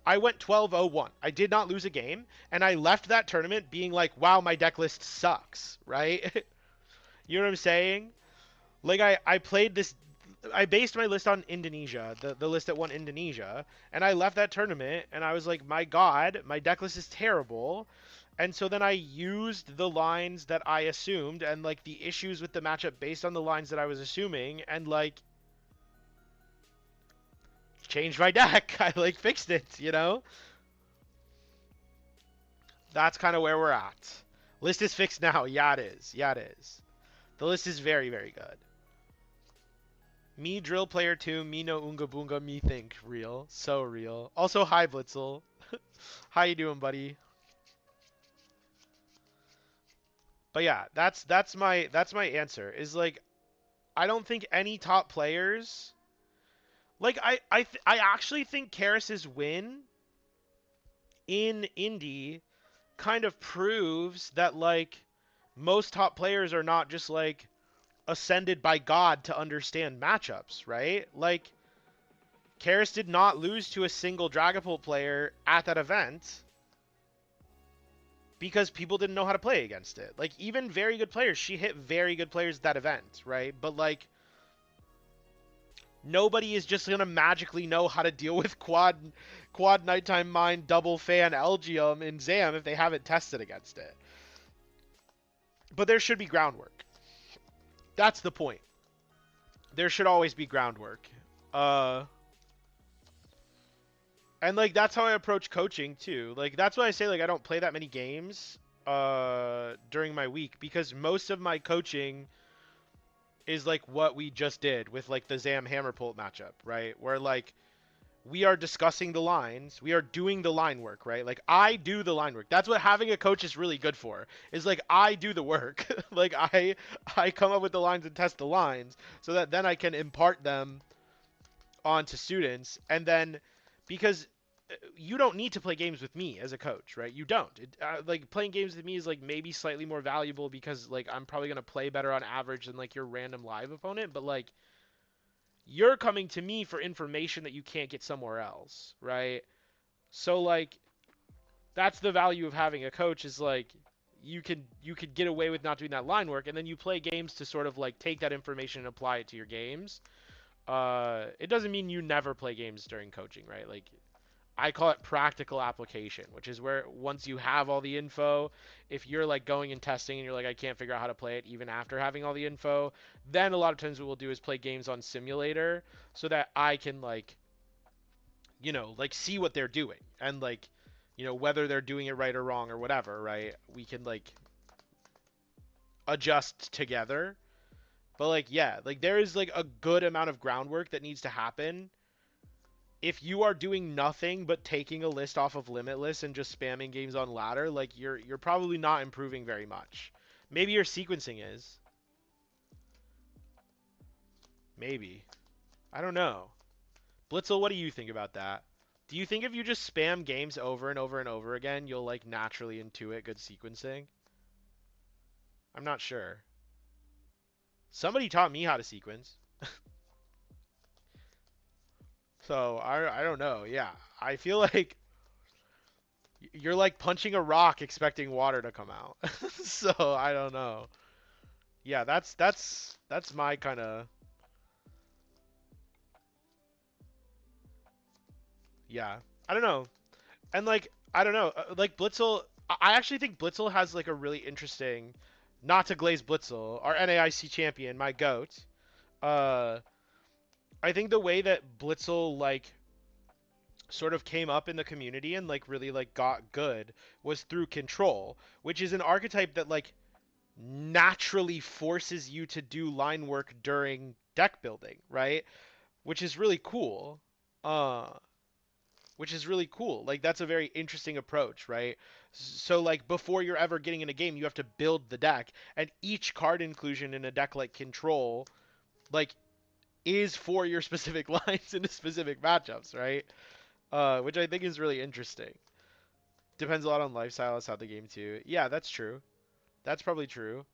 I went 12-0-1. I did not lose a game, and I left that tournament being like, wow, my deck list sucks, right? You know what I'm saying? Like I played this I based my list on Indonesia, the list that won Indonesia, and I left that tournament and I was like, my God, my deck list is terrible. And so then I used the lines that I assumed and like the issues with the matchup based on the lines that I was assuming and like changed my deck. I like fixed it, you know? That's kind of where we're at. List is fixed now. Yeah, it is. Yeah, it is. The list is very, very good. Me drill player 2, me no unga boonga, me think real. So real. Also, hi Blitzel. How you doing, buddy? But yeah, that's my answer. Is like I don't think any top players like I actually think Karras's win in Indy kind of proves that like most top players are not just like ascended by God to understand matchups, right? Like Karras did not lose to a single Dragapult player at that event because people didn't know how to play against it. Like even very good players, she hit very good players at that event, right? But like nobody is just gonna magically know how to deal with quad nighttime mine double fan Elgium in Zam if they haven't tested against it. But there should be groundwork. That's the point. There should always be groundwork. Uh and like that's how I approach coaching too. Like that's why I say like I don't play that many games during my week because most of my coaching is like what we just did with like the Zam Hammerpult matchup, right? Where like we are discussing the lines, we are doing the line work, right? Like I do the line work. That's what having a coach is really good for. Is like I do the work. Like I come up with the lines and test the lines so that then I can impart them onto students and then because you don't need to play games with me as a coach, right? You don't. Like playing games with me is like maybe slightly more valuable because like I'm probably gonna play better on average than like your random live opponent, but like you're coming to me for information that you can't get somewhere else, right? So like that's the value of having a coach is like you could get away with not doing that line work and then you play games to sort of like take that information and apply it to your games. It doesn't mean you never play games during coaching, right? Like I call it practical application, which is where once you have all the info, if you're like going and testing and you're like, I can't figure out how to play it even after having all the info, then a lot of times what we'll do is play games on simulator so that I can like, like see what they're doing and like, whether they're doing it right or wrong or whatever, right? We can like adjust together. But like, yeah, like there is like a good amount of groundwork that needs to happen if you are doing nothing but taking a list off of Limitless and just spamming games on ladder, like you're probably not improving very much. Maybe your sequencing is. Maybe. I don't know. Blitzel, what do you think about that? Do you think if you just spam games over and over and over again, you'll like naturally intuit good sequencing? I'm not sure. Somebody taught me how to sequence. So I don't know. Yeah. I feel like you're like punching a rock expecting water to come out. So I don't know. Yeah, that's my kind of yeah. I don't know. And like I don't know, like Blitzel I actually think Blitzel has like a really interesting not to glaze Blitzel, our NAIC champion, my goat. Uh I think the way that Blitzel like sort of came up in the community and like really like got good was through control, which is an archetype that like naturally forces you to do line work during deck building, right? Which is really cool. Uh, which is really cool. Like that's a very interesting approach, right? So like before you're ever getting in a game, you have to build the deck, and each card inclusion in a deck like Control, like is for your specific lines into specific matchups, right? Which I think is really interesting. Depends a lot on lifestyle, how the game too. Yeah, that's true. That's probably true.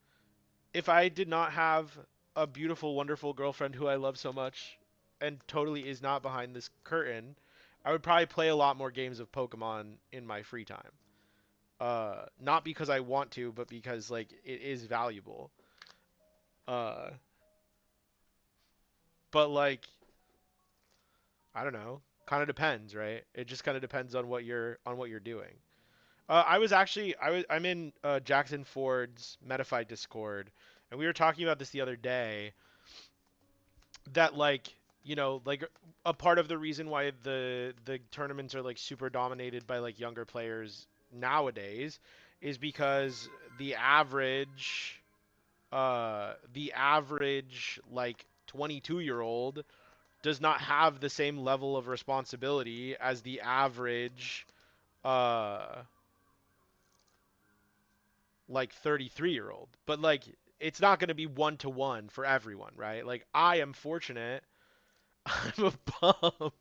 If I did not have a beautiful, wonderful girlfriend who I love so much and totally is not behind this curtain, I would probably play a lot more games of Pokemon in my free time. Not because I want to, but because like it is valuable. Uh, but like I don't know, kind of depends, right? It just kind of depends on what you're doing. I'm in Jackson Ford's Metafight Discord, and we were talking about this the other day. That like like a part of the reason why the tournaments are like super dominated by like younger players nowadays is because the average like 22-year-old does not have the same level of responsibility as the average uh like 33-year-old, but like it's not going to be 1-to-1 for everyone, right? Like I am fortunate. I'm a bum.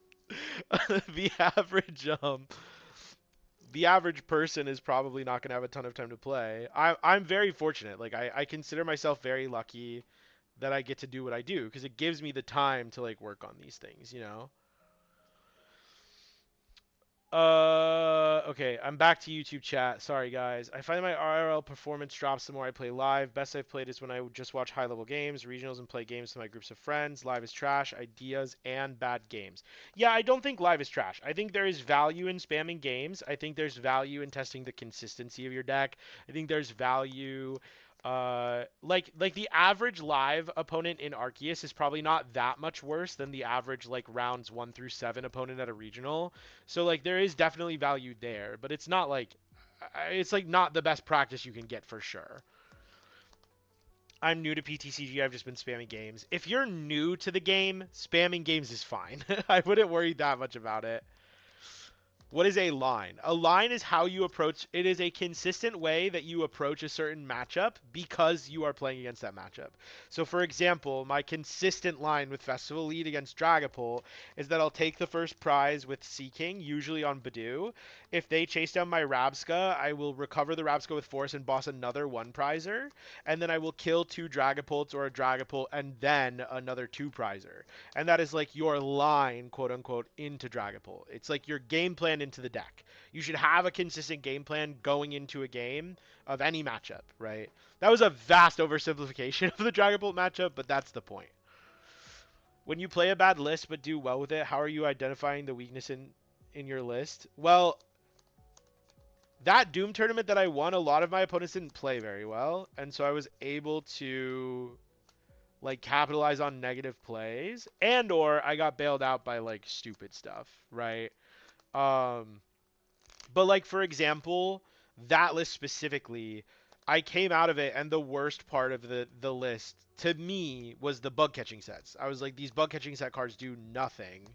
the average um the average person is probably not going to have a ton of time to play. I'm very fortunate. Like I consider myself very lucky that I get to do what I do because it gives me the time to like work on these things, you know? Okay, I'm back to YouTube chat. Sorry, guys. I find my RL performance drops the more I play live. Best I've played is when I just watch high-level games, regionals, and play games with my groups of friends. Live is trash, ideas, and bad games. Yeah, I don't think live is trash. I think there is value in spamming games. I think there's value in testing the consistency of your deck. I think there's value like the average live opponent in Arceus is probably not that much worse than the average like rounds 1 through 7 opponent at a regional. So like there is definitely value there, but it's not like it's like not the best practice you can get for sure. I'm new to PTCG. I've just been spamming games. If you're new to the game, spamming games is fine. I wouldn't worry that much about it. What is a line? A line is how you approach. It is a consistent way that you approach a certain matchup because you are playing against that matchup. So, for example, my consistent line with Festival Lead against Dragapult is that I'll take the first prize with Sea King, usually on Badoo. If they chase down my Rabsca, I will recover the Rabsca with Force and boss another one prizer, and then I will kill two Dragapults or a Dragapult and then another two prizer. And that is like your line, quote unquote, into Dragapult. It's like your game plan into the deck. You should have a consistent game plan going into a game of any matchup, right? That was a vast oversimplification of the Dragapult matchup, but that's the point. When you play a bad list but do well with it, how are you identifying the weakness in your list? Well, that Doom tournament that I won, a lot of my opponents didn't play very well, and so I was able to like capitalize on negative plays and or I got bailed out by like stupid stuff, right? Um but like for example, that list specifically, I came out of it and the worst part of the list to me was the bug catching sets. I was like these bug catching set cards do nothing.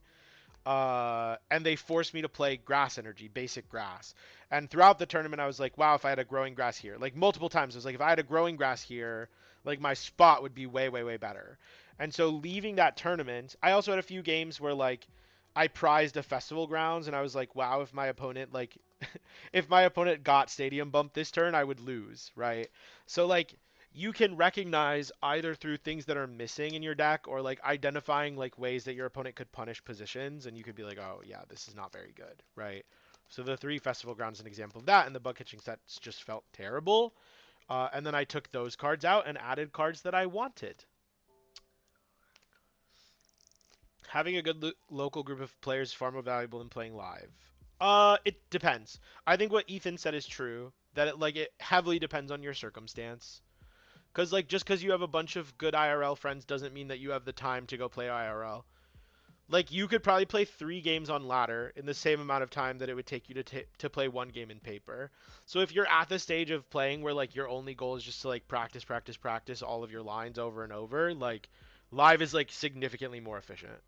And they forced me to play grass energy, basic grass. And throughout the tournament, I was like, wow, if I had a growing grass here, like multiple times, I was like, if I had a growing grass here, like my spot would be way, way, way better. And so leaving that tournament, I also had a few games where like I prized a festival grounds, and I was like, wow, if my opponent like, if my opponent got stadium bump this turn, I would lose, right? So like you can recognize either through things that are missing in your deck or like identifying like ways that your opponent could punish positions and you could be like, oh yeah, this is not very good, right? So the three festival grounds is an example of that, and the bug catching sets just felt terrible. And then I took those cards out and added cards that I wanted. Having a good local group of players is far more valuable than playing live. It depends. I think what Ethan said is true. That it heavily depends on your circumstance. Because, like, just because you have a bunch of good IRL friends doesn't mean that you have the time to go play IRL. Like, you could probably play 3 games on ladder in the same amount of time that it would take you to play 1 game in paper. So if you're at the stage of playing where, like, your only goal is just to, like, practice, practice, practice all of your lines over and over, like, live is, like, significantly more efficient.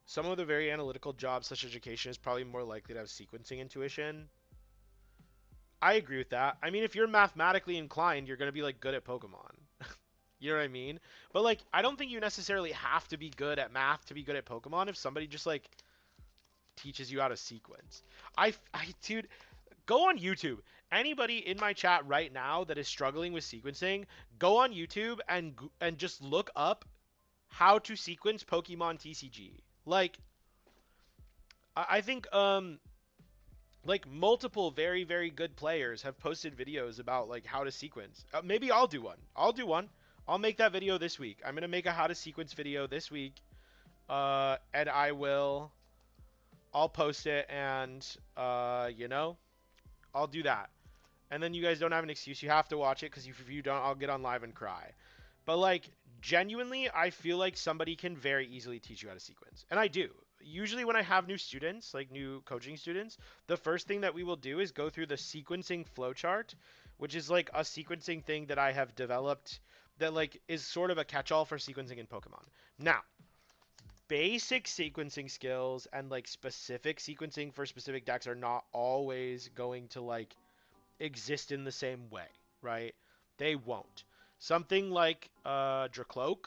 Someone with a very analytical job such education is probably more likely to have sequencing intuition. I agree with that. I mean, if you're mathematically inclined, you're going to be, like, good at Pokemon. You know what I mean? But like, I don't think you necessarily have to be good at math to be good at Pokemon if somebody just like teaches you how to sequence. Dude, go on YouTube. Anybody in my chat right now that is struggling with sequencing, go on YouTube and just look up how to sequence Pokemon TCG. Like, I think like multiple very very good players have posted videos about like how to sequence. Maybe I'll do one. I'll do one. I'll make that video this week. I'm gonna make a how to sequence video this week, and I'll post it, and I'll do that. And then you guys don't have an excuse. You have to watch it because if you don't, I'll get on live and cry. But like genuinely, I feel like somebody can very easily teach you how to sequence, and I do. Usually when I have new students, like new coaching students, the first thing that we will do is go through the sequencing flowchart, which is like a sequencing thing that I have developed that like is sort of a catch-all for sequencing in Pokemon. Now, basic sequencing skills and like specific sequencing for specific decks are not always going to like exist in the same way, right? They won't. Something like Dracloak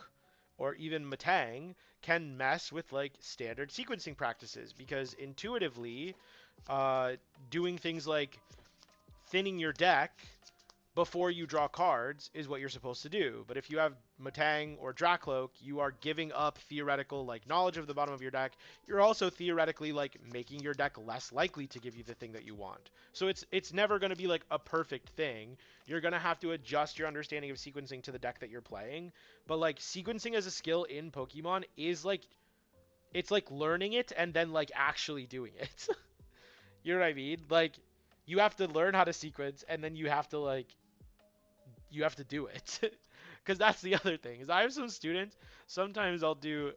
or even Matang can mess with like standard sequencing practices because intuitively, uh, doing things like thinning your deck before you draw cards is what you're supposed to do. But if you have Matang or Dracloak, you are giving up theoretical like knowledge of the bottom of your deck. You're also theoretically like making your deck less likely to give you the thing that you want. So it's never going to be like a perfect thing. You're going to have to adjust your understanding of sequencing to the deck that you're playing. But like sequencing as a skill in Pokemon is like it's like learning it and then like actually doing it. You know what I mean? Like you have to learn how to sequence and then you have to do it because that's the other thing is I have some students sometimes I'll do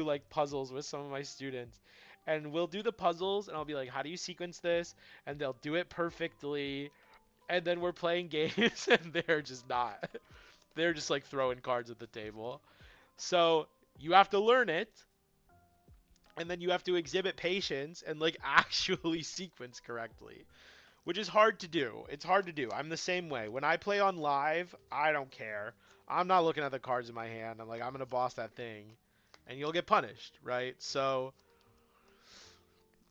like puzzles with some of my students and we'll do the puzzles and I'll be like how do you sequence this and they'll do it perfectly and then we're playing games and they're just not they're just like throwing cards at the table so you have to learn it and then you have to exhibit patience and like actually sequence correctly which is hard to do. It's hard to do. I'm the same way. When I play on live, I don't care. I'm not looking at the cards in my hand. I'm like, I'm gonna boss that thing, and you'll get punished, right? So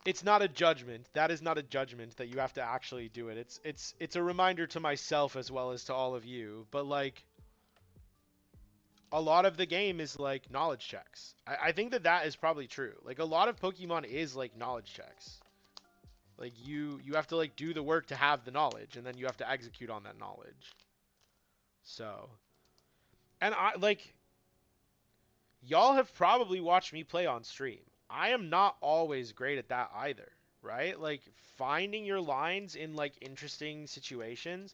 it's not a judgment. That is not a judgment that you have to actually do it. It's a reminder to myself as well as to all of you. But like a lot of the game is like knowledge checks. I think that that is probably true. Like a lot of Pokemon is like knowledge checks. Like you have to like do the work to have the knowledge, and then you have to execute on that knowledge. So, and I like y'all have probably watched me play on stream. I am not always great at that either, right? Like finding your lines in like interesting situations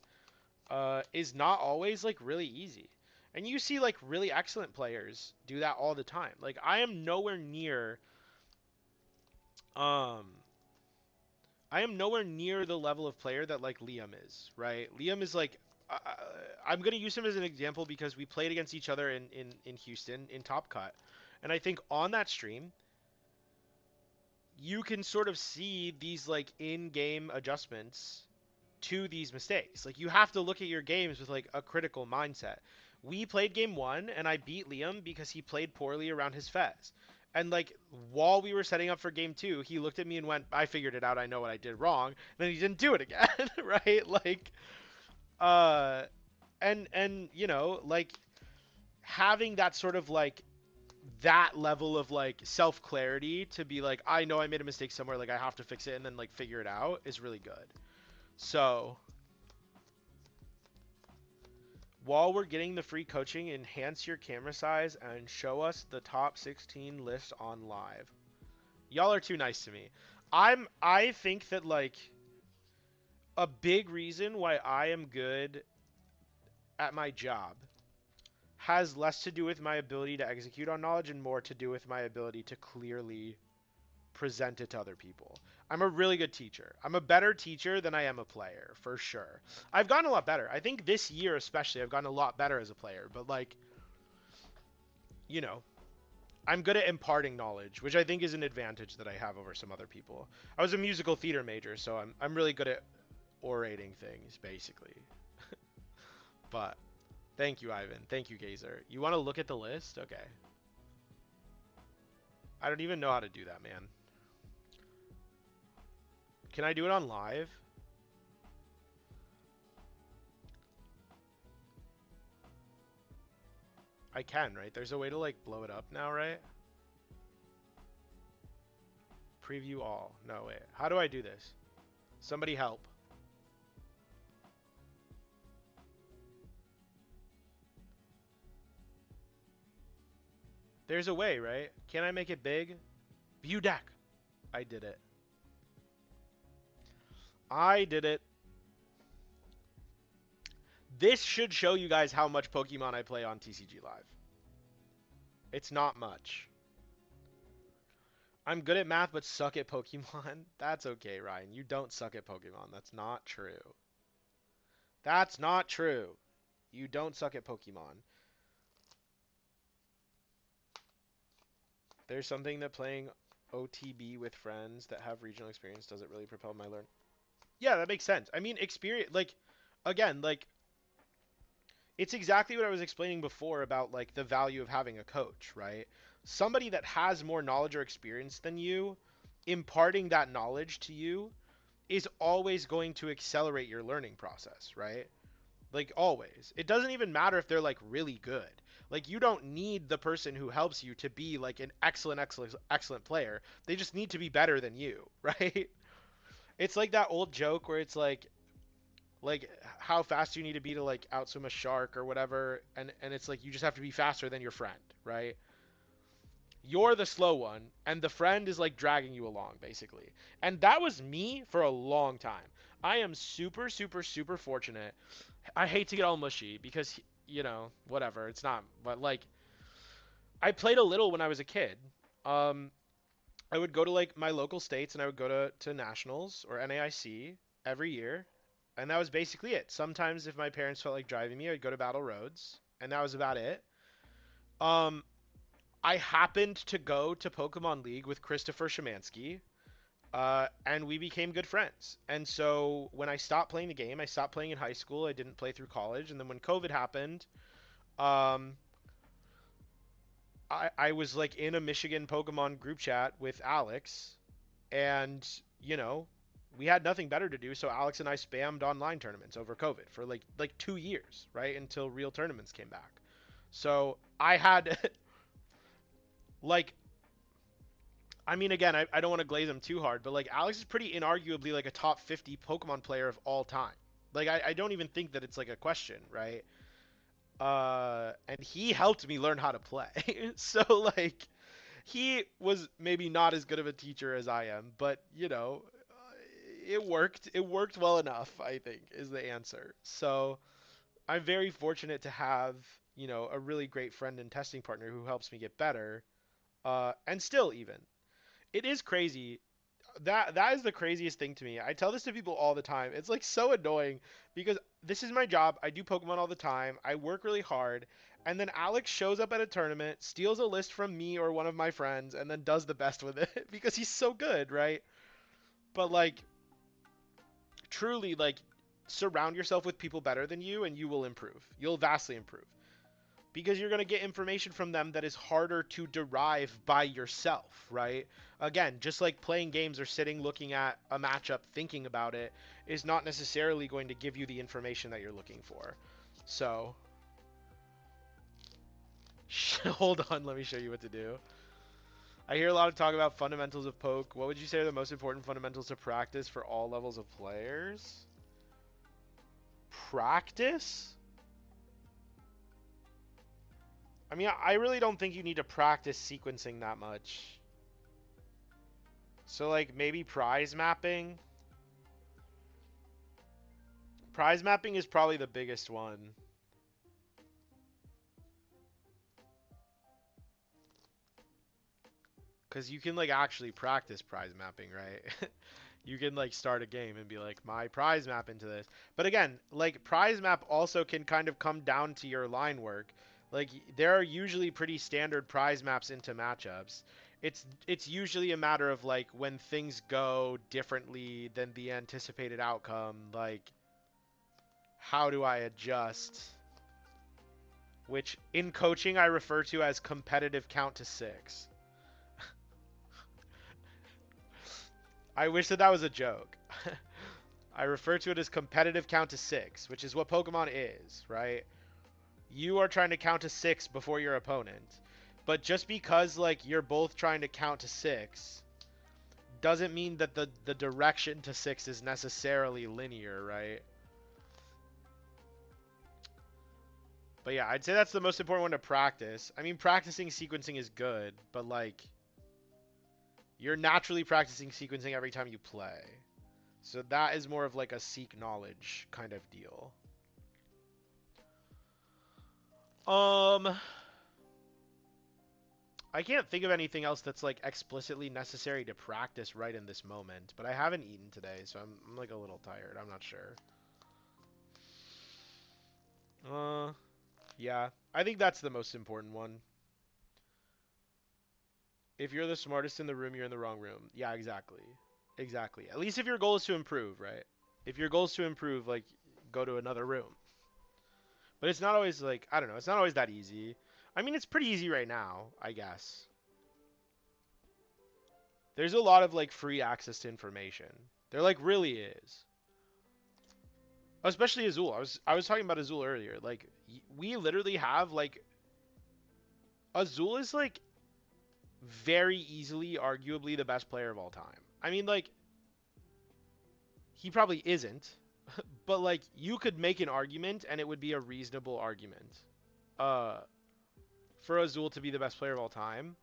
is not always like really easy. And you see like really excellent players do that all the time. Like um I am nowhere near the level of player that like Liam is, right? Liam is like uh, I'm gonna use him as an example because we played against each other in Houston in Top Cut, and I think on that stream you can sort of see these like in-game adjustments to these mistakes. Like you have to look at your games with like a critical mindset. We played game 1 and I beat Liam because he played poorly around his Fez. And like while we were setting up for game 2, he looked at me and went, "I figured it out. I know what I did wrong." And then he didn't do it again, right? Like uh and you know, like having that sort of like that level of like self clarity to be like I know I made a mistake somewhere, like I have to fix it and then like figure it out is really good. So while we're getting the free coaching, enhance your camera size and show us the top 16 list on live. Y'all are too nice to me. I think that like a big reason why I am good at my job has less to do with my ability to execute on knowledge and more to do with my ability to clearly present it to other people. I'm a really good teacher. I'm a better teacher than I am a player, for sure. I've gotten a lot better. I think this year especially I've gotten a lot better as a player, but like, you know, I'm good at imparting knowledge, which I think is an advantage that I have over some other people. I was a musical theater major, so I'm really good at orating things, basically. But thank you, Ivan. Thank you, Gazer. You want to look at the list? Okay. I don't even know how to do that, man. Can I do it on live? I can, right? There's a way to like blow it up now, right? Preview all. No, wait. How do I do this? Somebody help. There's a way, right? Can I make it big? View deck. I did it. I did it. This should show you guys how much Pokemon I play on TCG Live. It's not much. I'm good at math but suck at Pokemon. That's okay, Ryan. You don't suck at Pokemon. That's not true. That's not true. You don't suck at Pokemon. There's something that playing OTB with friends that have regional experience doesn't really propel my learn. Yeah, that makes sense. I mean, experience, like, again, like, it's exactly what I was explaining before about, like, the value of having a coach, right? Somebody that has more knowledge or experience than you, imparting that knowledge to you is always going to accelerate your learning process, right? Like, always. It doesn't even matter if they're, like, really good. Like, you don't need the person who helps you to be, like, an excellent player. They just need to be better than you, right? It's like that old joke where it's like how fast you need to be to like outswim a shark or whatever, and it's like you just have to be faster than your friend, right? You're the slow one and the friend is like dragging you along basically. And that was me for a long time. I am super fortunate. I hate to get all mushy because whatever, it's not, but like I played a little when I was a kid. um I would go to like my local states and I would go to nationals or NAIC every year. And that was basically it. Sometimes if my parents felt like driving me, I'd go to Battle Roads, and that was about it. Um I happened to go to Pokemon League with Christopher Szymanski, and we became good friends. And so when I stopped playing the game, I stopped playing in high school. I didn't play through college, and then when COVID happened, um, I was like in a Michigan Pokemon group chat with Alex, and you know we had nothing better to do, so Alex and I spammed online tournaments over COVID for like 2 years, right, until real tournaments came back. So I had like, I mean, again, I don't want to glaze him too hard, but like Alex is pretty inarguably like a top 50 Pokemon player of all time. Like I don't even think that it's like a question, right? And he helped me learn how to play. So like he was maybe not as good of a teacher as I am, but it worked. It worked well enough, I think, is the answer. So I'm very fortunate to have, a really great friend and testing partner who helps me get better. And still, even it is crazy. That is the craziest thing to me. I tell this to people all the time. It's like so annoying because this is my job. I do Pokemon all the time. I work really hard. And then Alex shows up at a tournament, steals a list from me or one of my friends, and then does the best with it because he's so good, right? But like truly, like, surround yourself with people better than you and you will improve. You'll vastly improve because you're going to get information from them that is harder to derive by yourself, right? Again, just like playing games or sitting looking at a matchup thinking about it is not necessarily going to give you the information that you're looking for. So, hold on, let me show you what to do. I hear a lot of talk about fundamentals of poke. What would you say are the most important fundamentals to practice for all levels of players? Practice? I mean, I really don't think you need to practice sequencing that much. So, like, maybe prize mapping? Prize mapping is probably the biggest one. Because you can, like, actually practice prize mapping, right? You can, like, start a game and be like, my prize map into this. But again, like, prize map also can kind of come down to your line work. Like, there are usually pretty standard prize maps into matchups. It's usually a matter of, like, when things go differently than the anticipated outcome, like, how do I adjust? Which in coaching I refer to as competitive count to six. I wish that was a joke. I refer to it as competitive count to six, which is what Pokemon is, right? You are trying to count to six before your opponent. But just because like you're both trying to count to six doesn't mean that the direction to six is necessarily linear, right? But yeah, I'd say that's the most important one to practice. I mean, practicing sequencing is good, but like you're naturally practicing sequencing every time you play. So that is more of like a seek knowledge kind of deal. Um, I can't think of anything else that's like explicitly necessary to practice right in this moment, but I haven't eaten today, so I'm like a little tired. I'm not sure. Uh, yeah, I think that's the most important one. If you're the smartest in the room, you're in the wrong room. Yeah, exactly. Exactly. At least if your goal is to improve, right? If your goal is to improve, like, go to another room. But it's not always like, I don't know, it's not always that easy. I mean, it's pretty easy right now, I guess. There's a lot of like free access to information. There like really is. Especially Azul. I was talking about Azul earlier. Like we literally have like Azul is like very easily arguably the best player of all time. I mean like he probably isn't, but like you could make an argument and it would be a reasonable argument. Uh for Azul to be the best player of all time.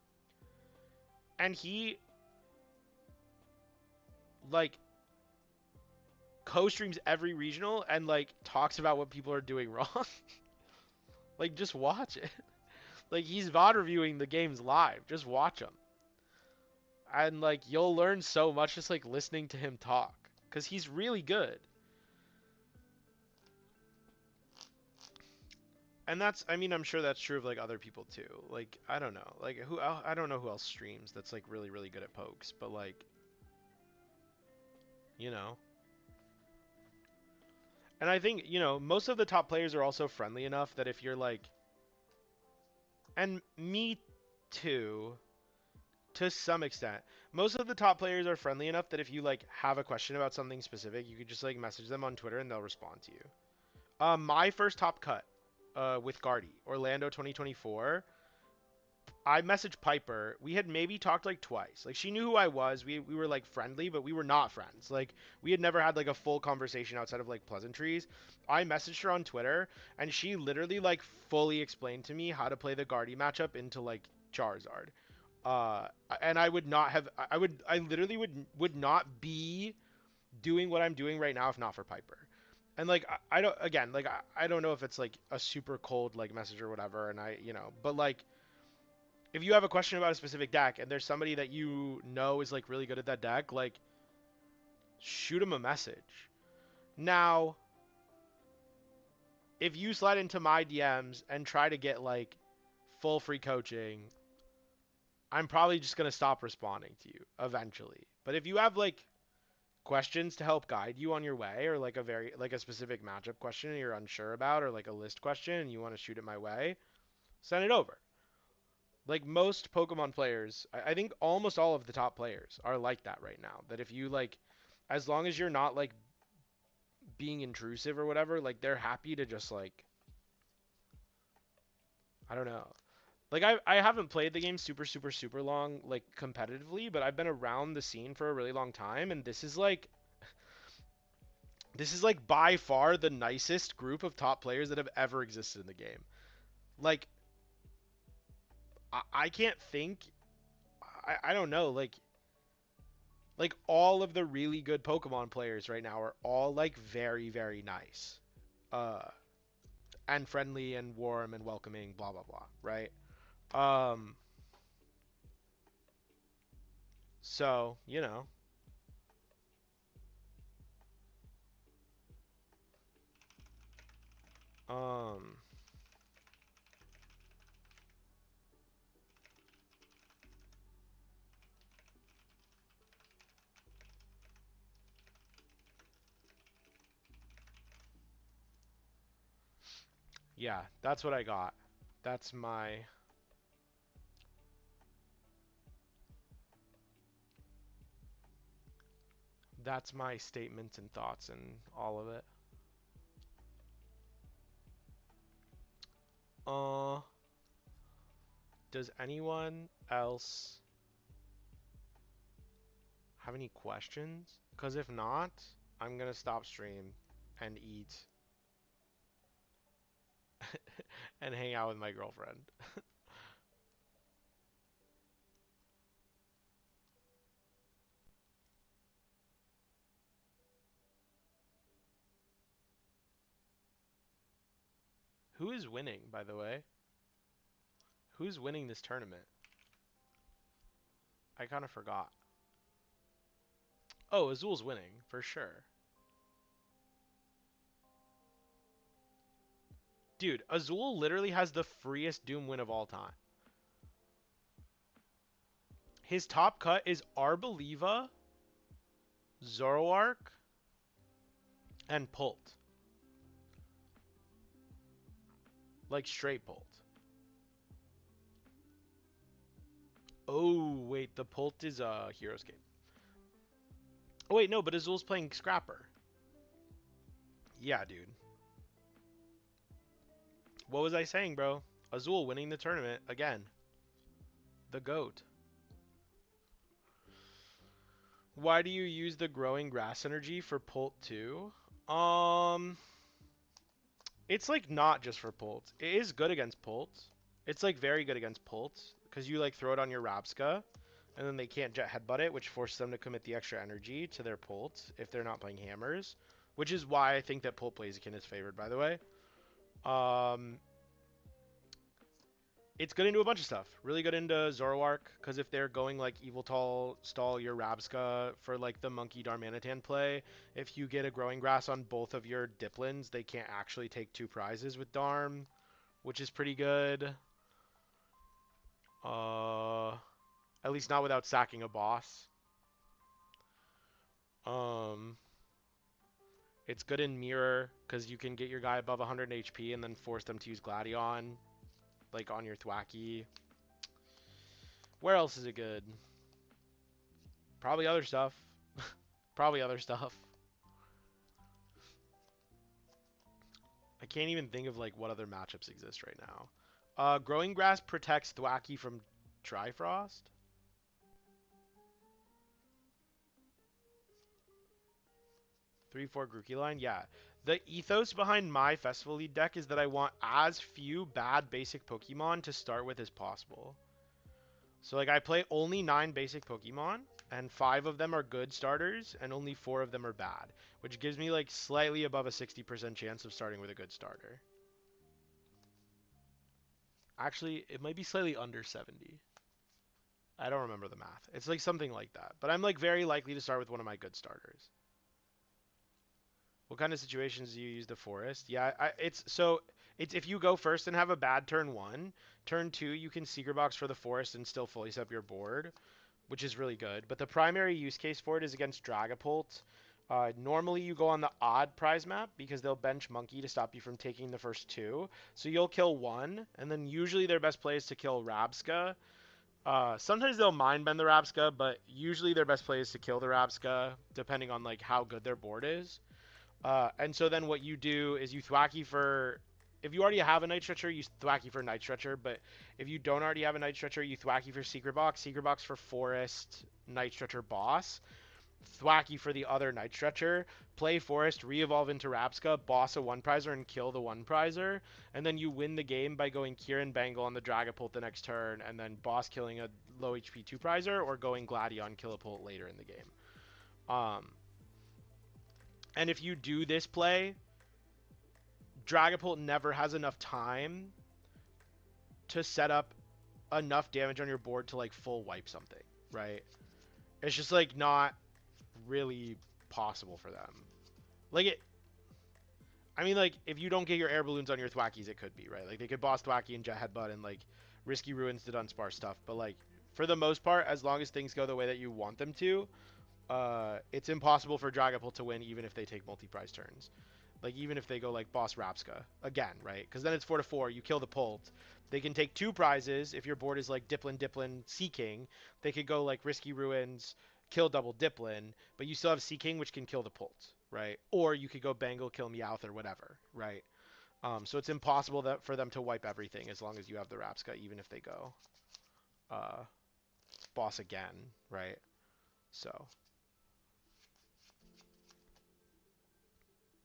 And he like co-streams every regional and like talks about what people are doing wrong. Like just watch it. Like he's VOD reviewing the games live. Just watch him. And like you'll learn so much just like listening to him talk cuz he's really good. And that's I mean I'm sure that's true of like other people too. Like I don't know. Like who I don't know who else streams that's like really really good at pokes, but like you know. And I think, you know, most of the top players are also friendly enough that if you're like and me too to some extent. Most of the top players are friendly enough that if you like have a question about something specific, you could just like message them on Twitter and they'll respond to you. My first top cut with Guardy, Orlando 2024. I messaged Piper. We had maybe talked like twice. Like she knew who I was. We were like friendly, but we were not friends. Like we had never had like a full conversation outside of like pleasantries. I messaged her on Twitter and she literally like fully explained to me how to play the Guardy matchup into like Charizard. And I would not have I literally would not be doing what I'm doing right now if not for Piper. And like I don't again like I don't know if it's like a super cold like message or whatever and I you know but like if you have a question about a specific deck and there's somebody that you know is like really good at that deck, like shoot them a message. Now, if you slide into my DMs and try to get like full free coaching, I'm probably just going to stop responding to you eventually. But if you have like questions to help guide you on your way or like a very like a specific matchup question you're unsure about or like a list question and you want to shoot it my way, send it over. Like most Pokemon players, I think almost all of the top players are like that right now. That if you like, as long as you're not like being intrusive or whatever, like they're happy to just like, I don't know. Like I haven't played the game super long like competitively, but I've been around the scene for a really long time, and this is like by far the nicest group of top players that have ever existed in the game. Like I can't think. I don't know. Like all of the really good Pokemon players right now are all like very very nice, uh, and friendly and warm and welcoming, blah blah blah, right? Um, so you know, um, yeah, that's what I got. That's my that's my statements and thoughts and all of it. Uh, does anyone else have any questions? Because if not, I'm gonna stop stream and eat and hang out with my girlfriend. Who is winning, by the way? Who's winning this tournament? I kind of forgot. Oh, Azul's winning, for sure. Dude, Azul literally has the freest Doom win of all time. His top cut is Arboliva, Zoroark, And Pult. Like straight Pult. Oh, wait, the Pult is Hero's Game. Oh, wait, no, but Azul's playing Scrapper. Yeah, dude. What was I saying, bro? Azul winning the tournament again. The GOAT. Why do you use the growing grass energy for Pult 2? It's like not just for Pult. It is good against Pult. It's like very good against Pult because you like throw it on your Rabska and then they can't jet headbutt it, which forces them to commit the extra energy to their Pult if they're not playing hammers, which is why I think that Pult Blaziken is favored, by the way. Um, it's good into a bunch of stuff. Really good into Zoroark, because if they're going like Evil Tall, stall your Rabska for like the Monkey Darmanitan play, if you get a Growing Grass on both of your Diplins, they can't actually take 2 prizes with Darm, which is pretty good. Uh, at least not without sacking a boss. Um, it's good in Mirror, because you can get your guy above 100 HP and then force them to use Gladion, like on your Thwacky. Where else is it good? Probably other stuff. Probably other stuff. I can't even think of like what other matchups exist right now. Growing Grass protects Thwacky from Trifrost. 3/4 Grookey line, yeah. The ethos behind my Festival Lead deck is that I want as few bad basic Pokemon to start with as possible. So like I play only 9 basic Pokemon, and 5 of them are good starters, and only 4 of them are bad, which gives me like slightly above a 60% chance of starting with a good starter. Actually, it might be slightly under 70. I don't remember the math. It's like something like that. But I'm like very likely to start with one of my good starters. What kind of situations do you use the forest? Yeah, it's if you go first and have a bad turn 1, turn 2 you can Secret Box for the forest and still fully set up your board, which is really good. But the primary use case for it is against Dragapult. Normally you go on the odd prize map because they'll bench Monkey to stop you from taking the first 2. So you'll kill 1, and then usually their best play is to kill Rabska. Sometimes they'll mind bend the Rabska, but usually their best play is to kill the Rabska, depending on like how good their board is. And so then what you do is you Thwacky for... If you already have a Night Stretcher, you Thwacky for Night Stretcher, but if you don't already have a Night Stretcher, you Thwacky for Secret Box for Forest, Night Stretcher, Boss, Thwacky for the other Night Stretcher, play Forest, re-evolve into Rabska, boss a 1-prizer, and kill the 1-prizer, and then you win the game by going Kieran Bangle on the Dragapult the next turn, and then boss killing a low HP 2-prizer, or going Gladion Killapult later in the game. And if you do this play, Dragapult never has enough time to set up enough damage on your board to like full wipe something, right? It's just like not really possible for them. Like it, I mean, like if you don't get your air balloons on your Thwackies, it could be, right? Like they could boss Thwacky and Jet Headbutt and like Risky Ruins to Dunsparce stuff, but like for the most part, as long as things go the way that you want them to, it's impossible for Dragapult to win even if they take multi-prize turns. Like even if they go like boss Rapska again, right? Because then it's 4/4. You kill the Pult. They can take 2 prizes if your board is like Diplin, Sea King. They could go like Risky Ruins, kill double Diplin, but you still have Sea King, which can kill the Pult, right? Or you could go Bangle, kill Meowth, or whatever, right? So it's impossible for them to wipe everything as long as you have the Rapska, even if they go uh, boss again, right? So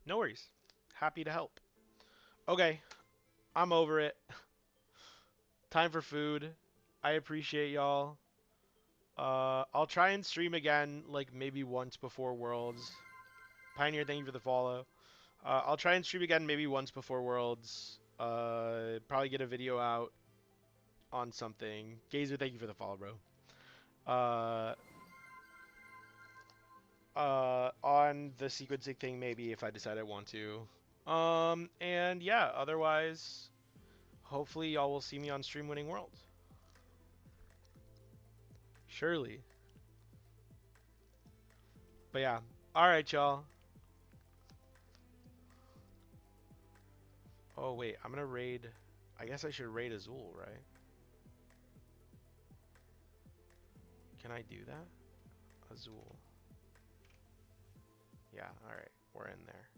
no worries. Happy to help. Okay, I'm over it. Time for food. I appreciate y'all. I'll try and stream again, like maybe once before Worlds. Pioneer, thank you for the follow. I'll try and stream again maybe once before Worlds. Probably get a video out on something. Gazer, thank you for the follow, bro. Uh, on the sequencing thing, maybe if I decide I want to. And yeah, otherwise, hopefully y'all will see me on Stream Winning World. Surely. But yeah. Alright, y'all. Oh wait, I'm gonna raid. I guess I should raid Azul, right? Can I do that? Azul. Yeah, alright. We're in there.